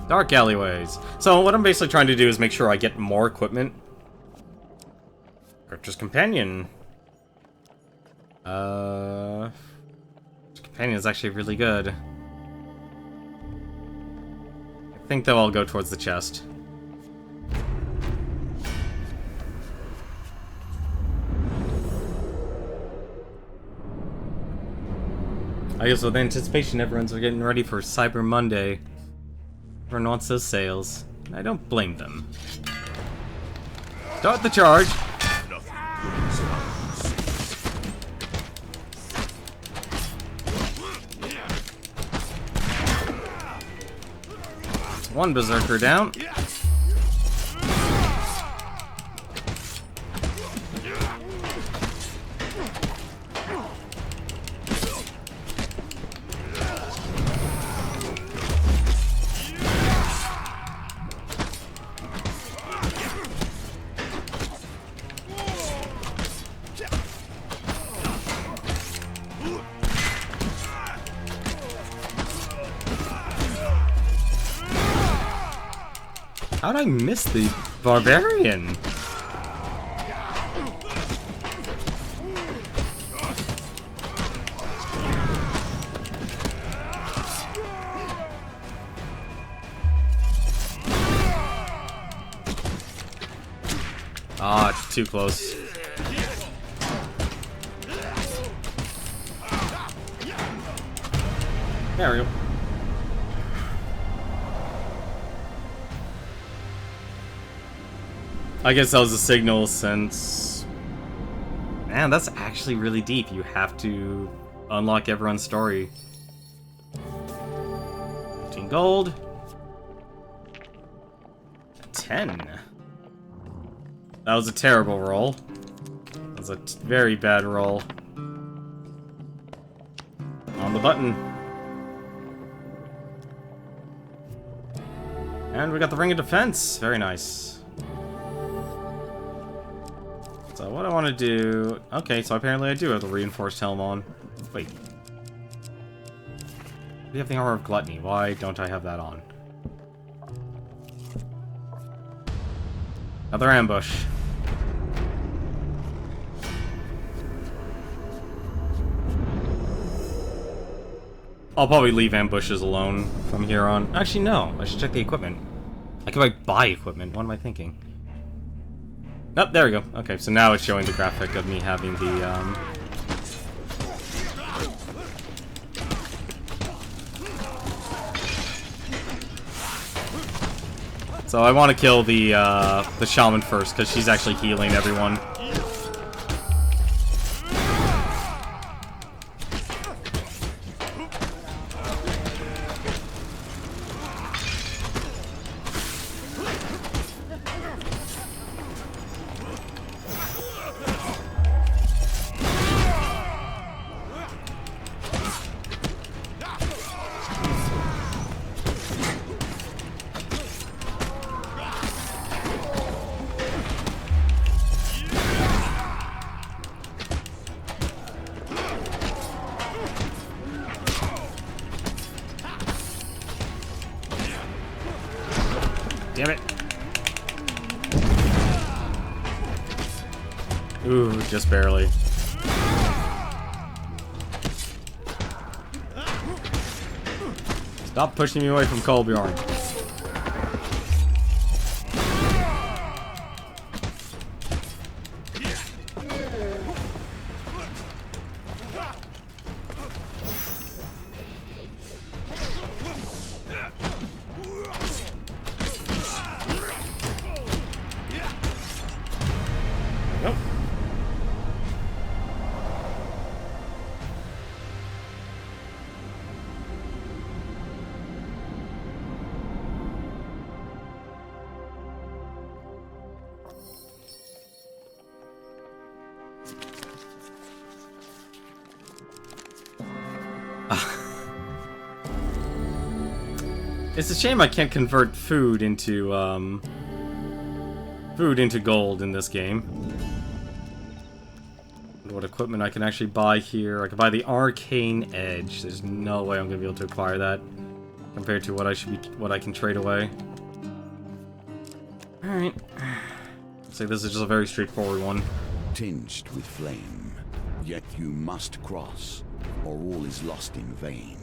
Dark alleyways. So what I'm basically trying to do is make sure I get more equipment. Crypto's Companion. Companion is actually really good. I think they'll all go towards the chest. I guess with anticipation, everyone's getting ready for Cyber Monday. Everyone wants those sales. I don't blame them. Start the charge! One berserker down. How'd I miss the barbarian? Ah, it's too close. There we go. I guess that was a signal since... Man, that's actually really deep. You have to unlock everyone's story. 15 gold. 10. That was a terrible roll. That was a very bad roll. On the button. And we got the Ring of Defense. Very nice. So what I want to do... Okay, so apparently I do have the reinforced helm on. Wait. We have the Armor of Gluttony. Why don't I have that on? Another ambush. I'll probably leave ambushes alone from here on. Actually, no. I should check the equipment. I could buy equipment. What am I thinking? Oh, there we go. Okay, so now it's showing the graphic of me having the, So I want to kill the shaman first, because she's actually healing everyone. Damn it. Ooh, just barely. Stop pushing me away from Kolbjorn. go. It's a shame I can't convert food into gold in this game. What equipment I can actually buy here? I can buy the Arcane Edge. There's no way I'm gonna be able to acquire that compared to what I can trade away. All right. Looks like this is just a very straightforward one. Tinged with flame, yet you must cross, or all is lost in vain.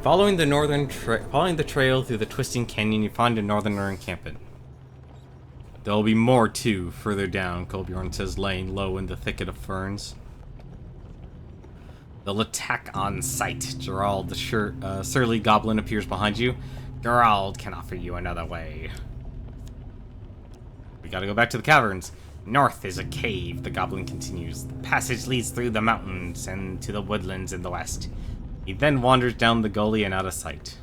Following the trail through the twisting canyon, you find a northerner encampment. There'll be more too, further down, Kolbjorn says, laying low in the thicket of ferns. They'll attack on sight. Gerald, the surly goblin, appears behind you. Gerald can offer you another way. We gotta go back to the caverns. North is a cave, the goblin continues. The passage leads through the mountains and to the woodlands in the west. He then wanders down the gully and out of sight.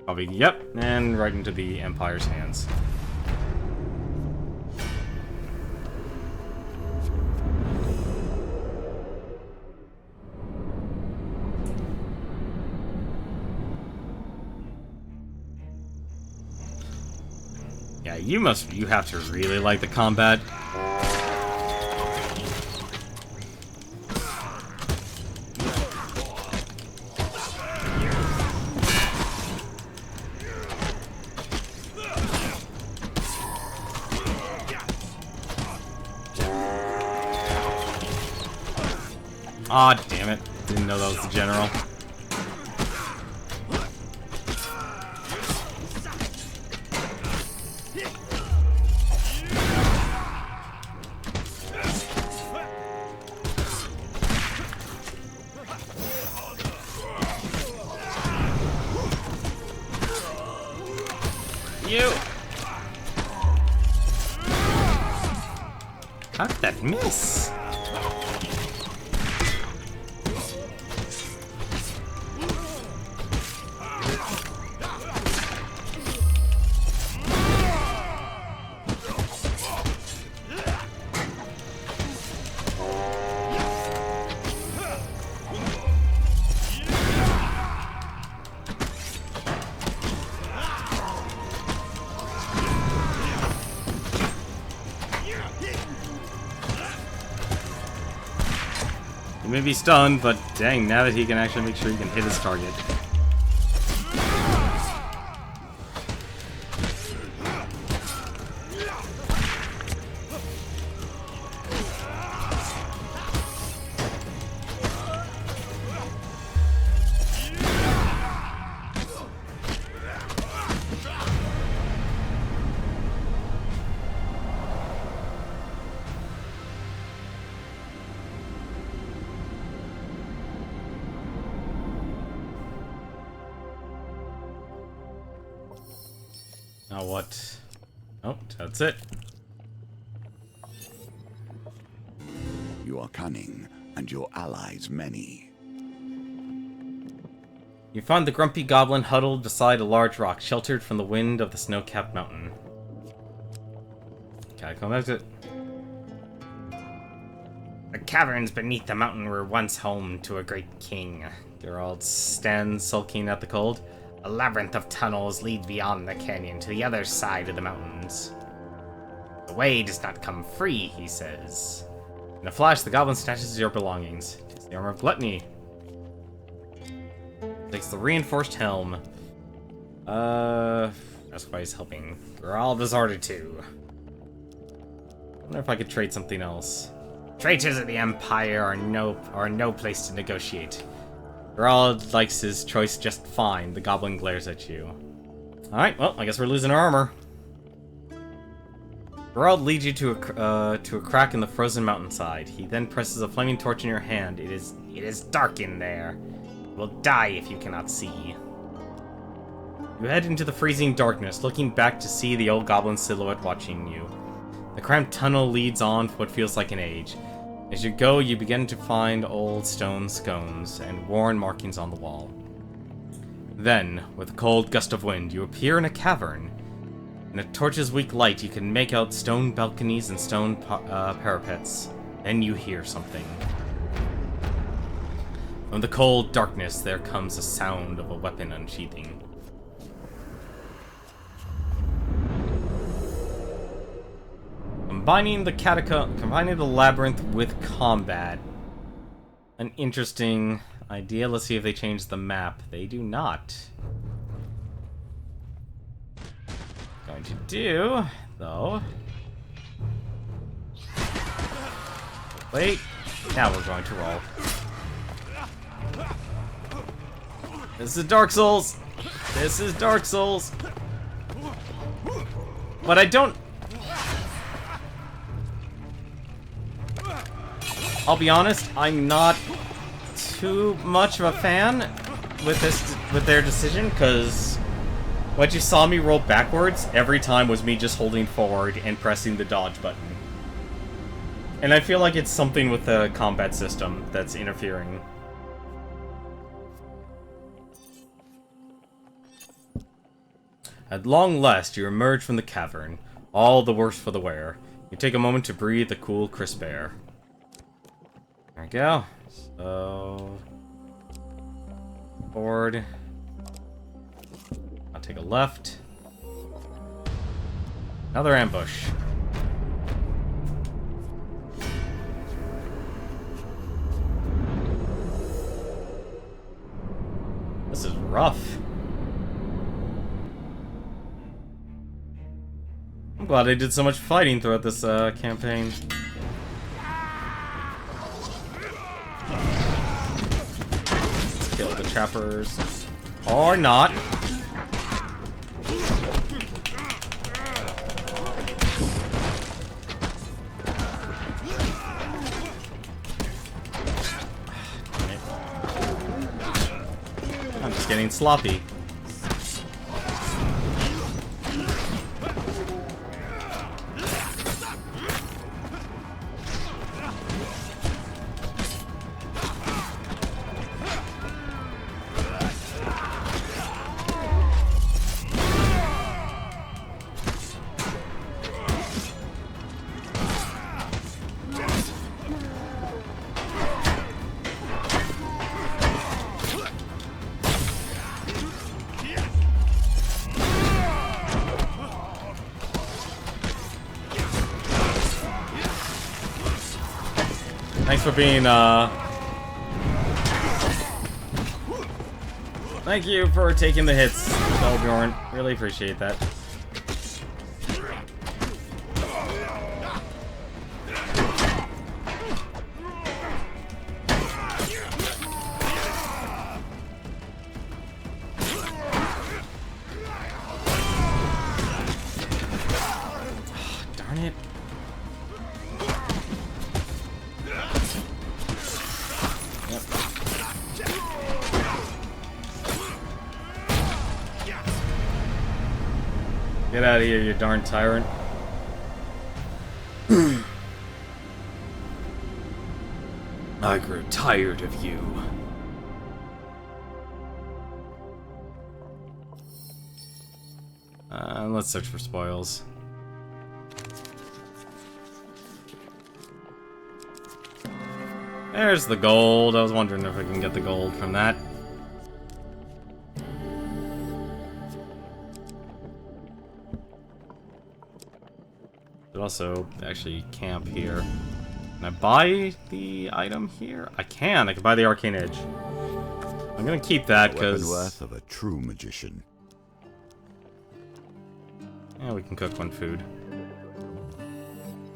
Probably, yep, and right into the Empire's hands. Yeah, you have to really like the combat. Aw, damn it. Didn't know that was the general. You! How did that miss? He may be stunned, but dang, now that he can actually make sure he can hit his target. Now what? Oh, that's it. You are cunning, and your allies many. You find the grumpy goblin huddled beside a large rock, sheltered from the wind of the snow-capped mountain. Catacomb exit. The caverns beneath the mountain were once home to a great king. Geralt stands sulking at the cold. A labyrinth of tunnels lead beyond the canyon to the other side of the mountains. The way does not come free, he says. In a flash, the goblin snatches your belongings. Takes the armor of gluttony. Takes the reinforced helm. That's why he's helping. Geralt is ordered to. I wonder if I could trade something else. Traitors of the Empire are no place to negotiate. Geralt likes his choice just fine. The goblin glares at you. Alright, well, I guess we're losing our armor. Geralt leads you to a crack in the frozen mountainside. He then presses a flaming torch in your hand. It is dark in there. You will die if you cannot see. You head into the freezing darkness, looking back to see the old goblin silhouette watching you. The cramped tunnel leads on for what feels like an age. As you go, you begin to find old stone scones and worn markings on the wall. Then, with a cold gust of wind, you appear in a cavern. In a torch's weak light, you can make out stone balconies and stone parapets. Then you hear something. From the cold darkness, there comes the sound of a weapon unsheathing. Combining the labyrinth with combat. An interesting idea. Let's see if they change the map. They do not. Going to do, though. Wait. Now we're going to roll. This is Dark Souls. This is Dark Souls. But I don't... I'll be honest, I'm not too much of a fan with their decision, because what you saw me roll backwards every time was me just holding forward and pressing the dodge button. And I feel like it's something with the combat system that's interfering. At long last, you emerge from the cavern, all the worse for the wear. You take a moment to breathe the cool, crisp air. There we go. So... forward. I'll take a left. Another ambush. This is rough. I'm glad I did so much fighting throughout this campaign. Let's kill the trappers. Or not. I'm just getting sloppy. Thanks for being, Thank you for taking the hits, Bjorn. Really appreciate that. Darn it. Get out of here, you darn tyrant. I grew tired of you. Let's search for spoils. There's the gold. I was wondering if I can get the gold from that. But also, actually, camp here. Can I buy the item here? I can. I can buy the Arcane Edge. I'm gonna keep that because. Weapon worth of a true magician. Yeah, we can cook one food,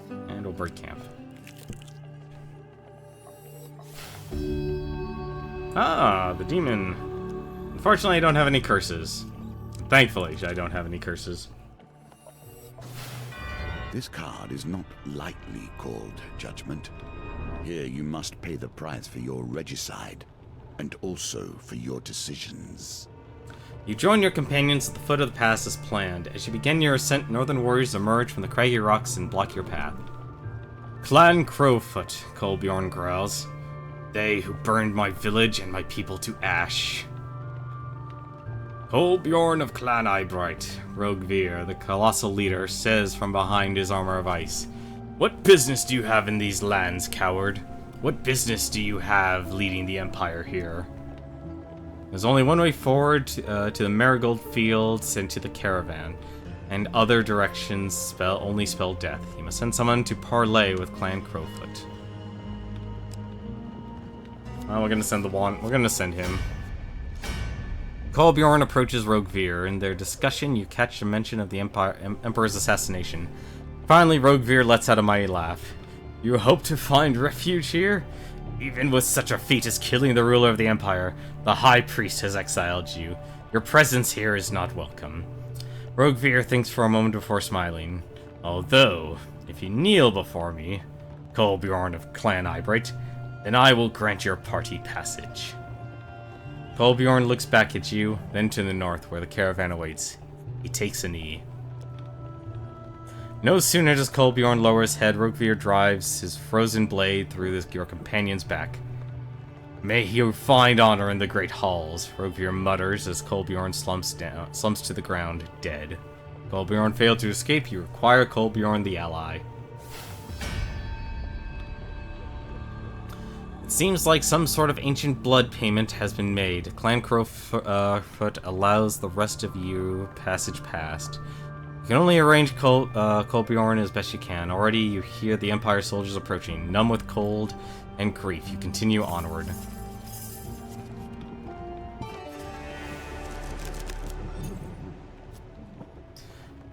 and we'll break camp. Ah, the demon. Unfortunately, I don't have any curses. Thankfully, I don't have any curses. This card is not lightly called Judgment. Here you must pay the price for your regicide, and also for your decisions. You join your companions at the foot of the pass as planned. As you begin your ascent, northern warriors emerge from the craggy rocks and block your path. Clan Crowfoot, Kolbjorn growls. They who burned my village and my people to ash. Kolbjorn of Clan Eyebright, Rogueveer, the colossal leader, says from behind his armor of ice. What business do you have in these lands, coward? What business do you have leading the Empire here? There's only one way forward to the Marigold Fields and to the caravan, and other directions only spell death. You must send someone to parley with Clan Crowfoot. Well, we're gonna send we're gonna send him. Kolbjorn approaches Rogueveer. In their discussion, you catch a mention of the Emperor's assassination. Finally, Rogueveer lets out a mighty laugh. You hope to find refuge here? Even with such a feat as killing the ruler of the Empire, the High Priest has exiled you. Your presence here is not welcome. Rogueveer thinks for a moment before smiling. Although, if you kneel before me, Kolbjorn of Clan Eyebright, then I will grant your party passage. Kolbjorn looks back at you, then to the north where the caravan awaits. He takes a knee. No sooner does Kolbjorn lower his head, Rogueveer drives his frozen blade through your companion's back. May you find honor in the great halls, Rogueveer mutters as Kolbjorn slumps to the ground, dead. Kolbjorn failed to escape, you require Kolbjorn the ally. It seems like some sort of ancient blood payment has been made. Clan Crowfoot allows the rest of you passage past. You can only arrange Kolbjorn as best you can. Already you hear the Empire soldiers approaching. Numb with cold and grief, you continue onward.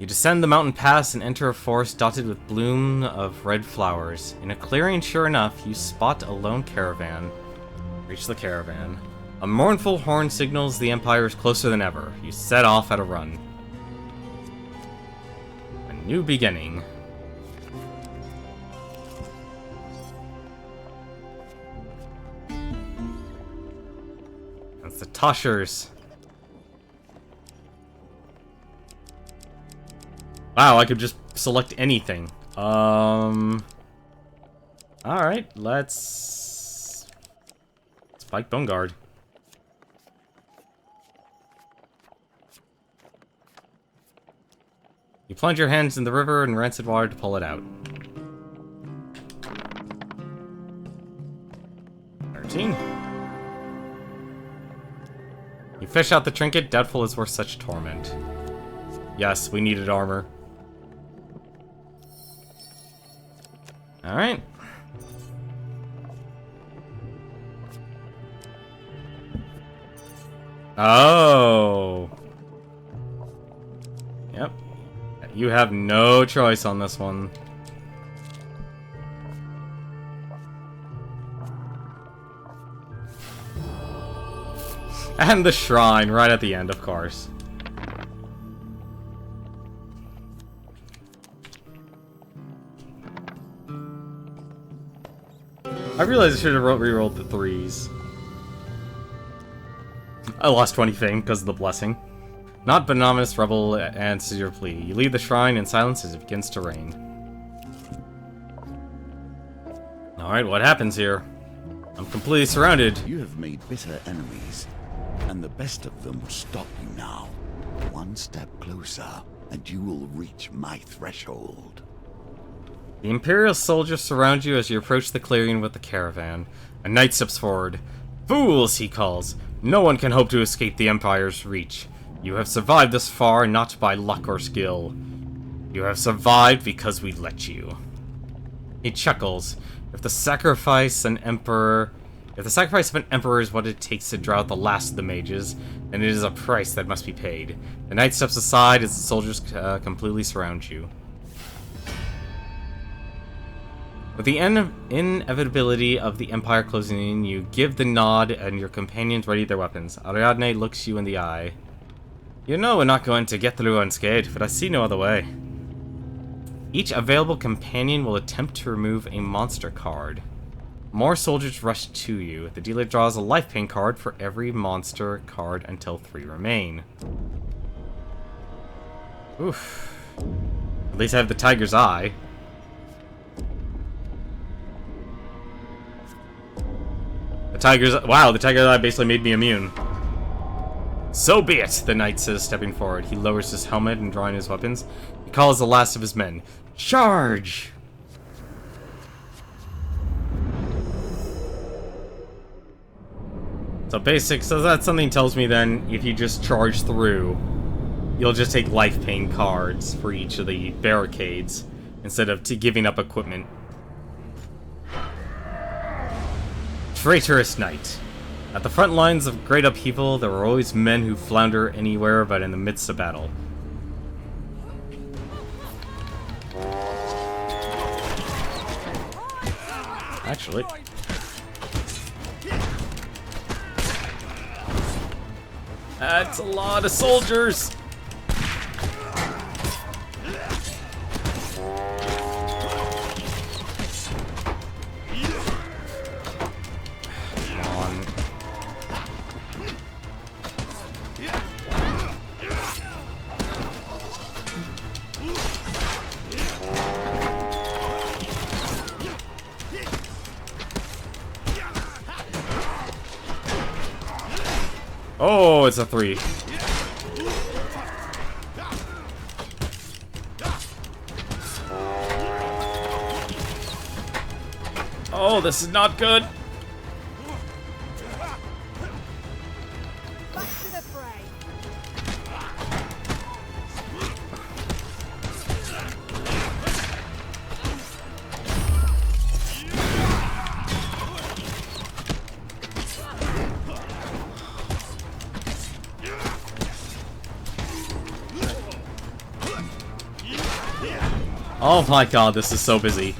You descend the mountain pass and enter a forest dotted with bloom of red flowers. In a clearing, sure enough, you spot a lone caravan. Reach the caravan. A mournful horn signals the Empire is closer than ever. You set off at a run. New beginning. That's the Toshers. Wow, I could just select anything. Alright, let's Spike Bone Guard. You plunge your hands in the river and rancid water to pull it out. 13. You fish out the trinket, doubtful it's worth such torment. Yes, we needed armor. Alright. Oh. Yep. You have no choice on this one. And the shrine right at the end, of course. I realized I should have re-rolled the 3s. I lost 20 fame because of the blessing. Not Benominous Rebel answers your plea. You leave the shrine in silence as it begins to rain. Alright, what happens here? I'm completely surrounded. You have made bitter enemies, and the best of them will stop you now. One step closer, and you will reach my threshold. The Imperial soldiers surround you as you approach the clearing with the caravan. A knight steps forward. Fools, he calls. No one can hope to escape the Empire's reach. You have survived this far not by luck or skill. You have survived because we let you. He chuckles. If the sacrifice of an emperor is what it takes to draw out the last of the mages, then it is a price that must be paid. The knight steps aside as the soldiers completely surround you. With the inevitability of the Empire closing in, you give the nod and your companions ready their weapons. Ariadne looks you in the eye. You know we're not going to get through unscathed, but I see no other way. Each available companion will attempt to remove a monster card. More soldiers rush to you. The dealer draws a life pain card for every monster card until 3 remain. Oof. At least I have the tiger's eye. The tiger's eye basically made me immune. So be it, the knight says, stepping forward. He lowers his helmet and drawing his weapons. He calls the last of his men. Charge! So that something tells me then, if you just charge through, you'll just take life pain cards for each of the barricades, instead of giving up equipment. Traitorous Knight. At the front lines of great upheaval, there are always men who flounder anywhere but in the midst of battle. Actually... that's a lot of soldiers! Oh, it's a 3. Oh, this is not good. Back to the fray. Oh my god, this is so busy.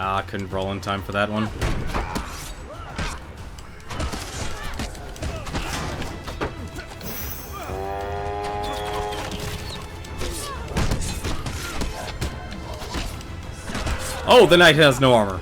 Ah, couldn't roll in time for that one. Oh, the knight has no armor.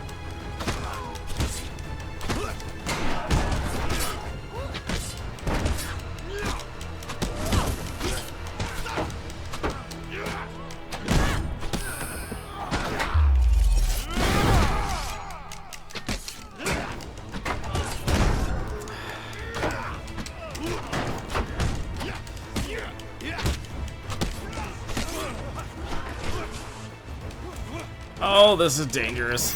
Oh, this is dangerous.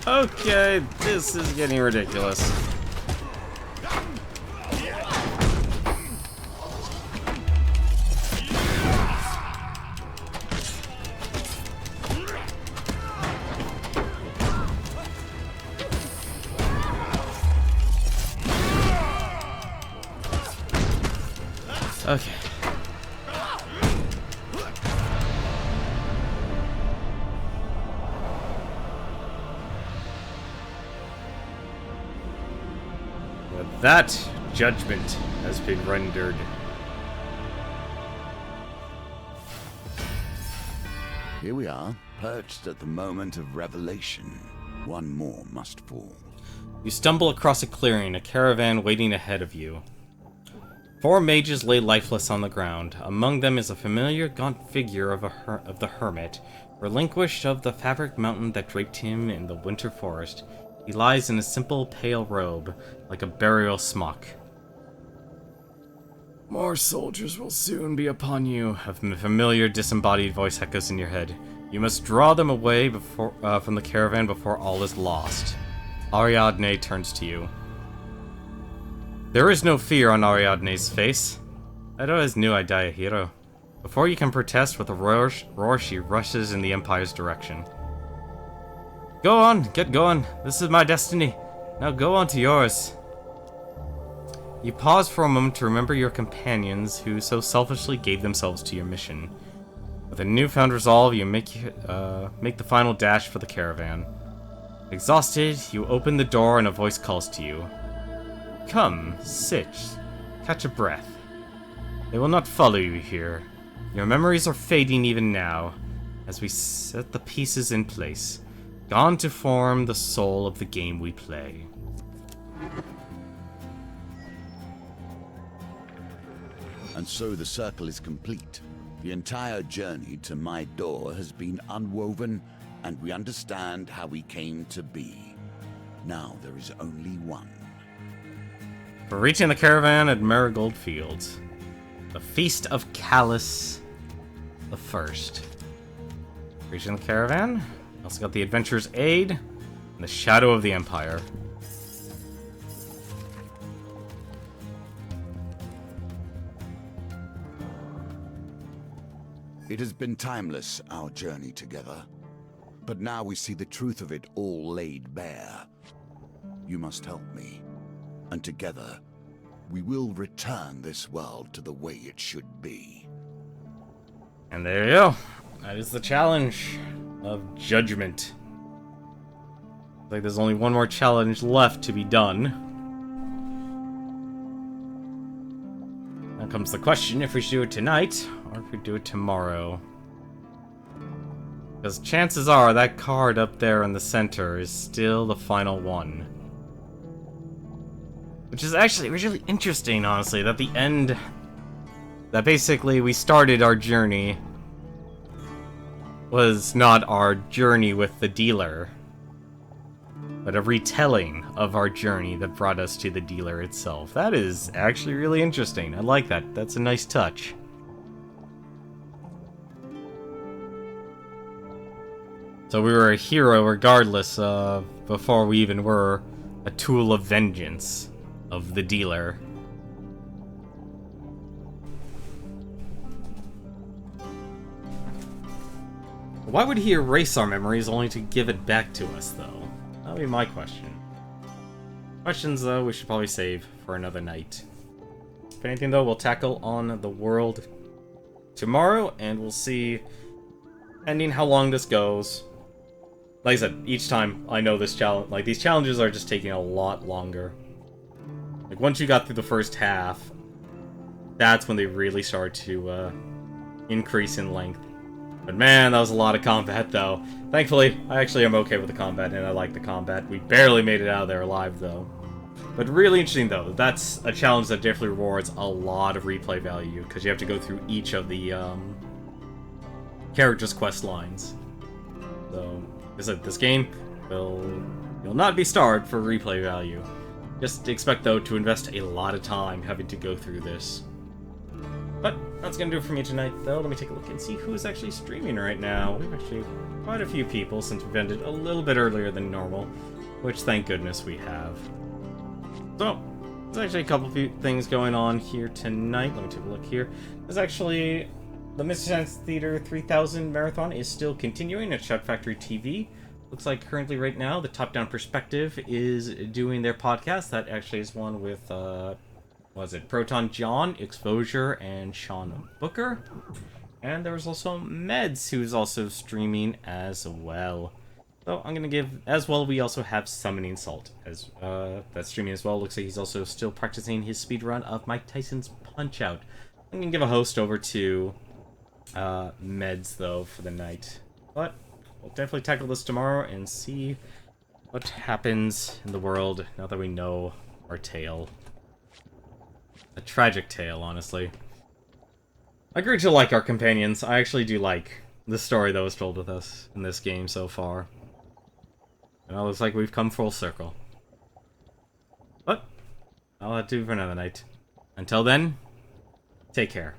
Okay, this is getting ridiculous. Okay. With that, Judgement has been rendered. Here we are, perched at the moment of revelation. One more must fall. You stumble across a clearing, a caravan waiting ahead of you. 4 mages lay lifeless on the ground. Among them is a familiar gaunt figure of the hermit, relinquished of the fabric mountain that draped him in the winter forest. He lies in a simple pale robe, like a burial smock. More soldiers will soon be upon you. A familiar disembodied voice echoes in your head. You must draw them away before from the caravan before all is lost. Ariadne turns to you. There is no fear on Ariadne's face. I'd always knew I'd die a hero. Before you can protest with a roar, she rushes in the Empire's direction. Go on, get going. This is my destiny. Now go on to yours. You pause for a moment to remember your companions who so selfishly gave themselves to your mission. With a newfound resolve, you make the final dash for the caravan. Exhausted, you open the door and a voice calls to you. Come, sit, catch a breath. They will not follow you here. Your memories are fading even now, as we set the pieces in place, gone to form the soul of the game we play. And so the circle is complete. The entire journey to my door has been unwoven, and we understand how we came to be. Now there is only one. For reaching the caravan at Marigold Fields. The Feast of Callus the First. Reaching the caravan. Also got the Adventurer's Aid and the Shadow of the Empire. It has been timeless, our journey together. But now we see the truth of it all laid bare. You must help me. And together, we will return this world to the way it should be. And there you go. That is the challenge of Judgement. Looks like there's only one more challenge left to be done. Now comes the question if we should do it tonight or if we do it tomorrow. Because chances are that card up there in the center is still the final one. Which is actually really interesting, honestly, that the end... That basically we started our journey was not our journey with the dealer, but a retelling of our journey that brought us to the dealer itself. That is actually really interesting. I like that. That's a nice touch. So we were a hero regardless of before we even were a tool of vengeance of the dealer. Why would he erase our memories only to give it back to us, though? That'll be my question. Questions, though, we should probably save for another night. If anything, though, we'll tackle on the world tomorrow, and we'll see, depending how long this goes. Like I said, each time I know this challenge, like, these challenges are just taking a lot longer. Like, once you got through the first half, that's when they really start to increase in length. But man, that was a lot of combat, though. Thankfully, I actually am okay with the combat, and I like the combat. We barely made it out of there alive, though. But really interesting, though. That's a challenge that definitely rewards a lot of replay value, because you have to go through each of the characters' quest lines. So, as I said, this game will not be starved for replay value. Just expect, though, to invest a lot of time having to go through this. But that's going to do it for me tonight, though. Let me take a look and see who's actually streaming right now. We've actually quite a few people since we've ended a little bit earlier than normal, which thank goodness we have. So, there's actually a couple few things going on here tonight. Let me take a look here. There's actually the Mystery Science Theater 3000 Marathon is still continuing at Shout Factory TV. Looks like currently right now the Top Down Perspective is doing their podcast. That actually is one with Proton John, Exposure, and Sean Booker. And there was also Meds, who's also streaming as well. So I'm gonna give, as well, we also have Summoning Salt as that's streaming as well. Looks like he's also still practicing his speedrun of Mike Tyson's Punch-Out. I'm gonna give a host over to Meds, though, for the night. But we'll definitely tackle this tomorrow and see what happens in the world now that we know our tale. A tragic tale, honestly. I grew to like our companions. I actually do like the story that was told with us in this game so far. And it looks like we've come full circle. But I'll have to do for another night. Until then, Take care.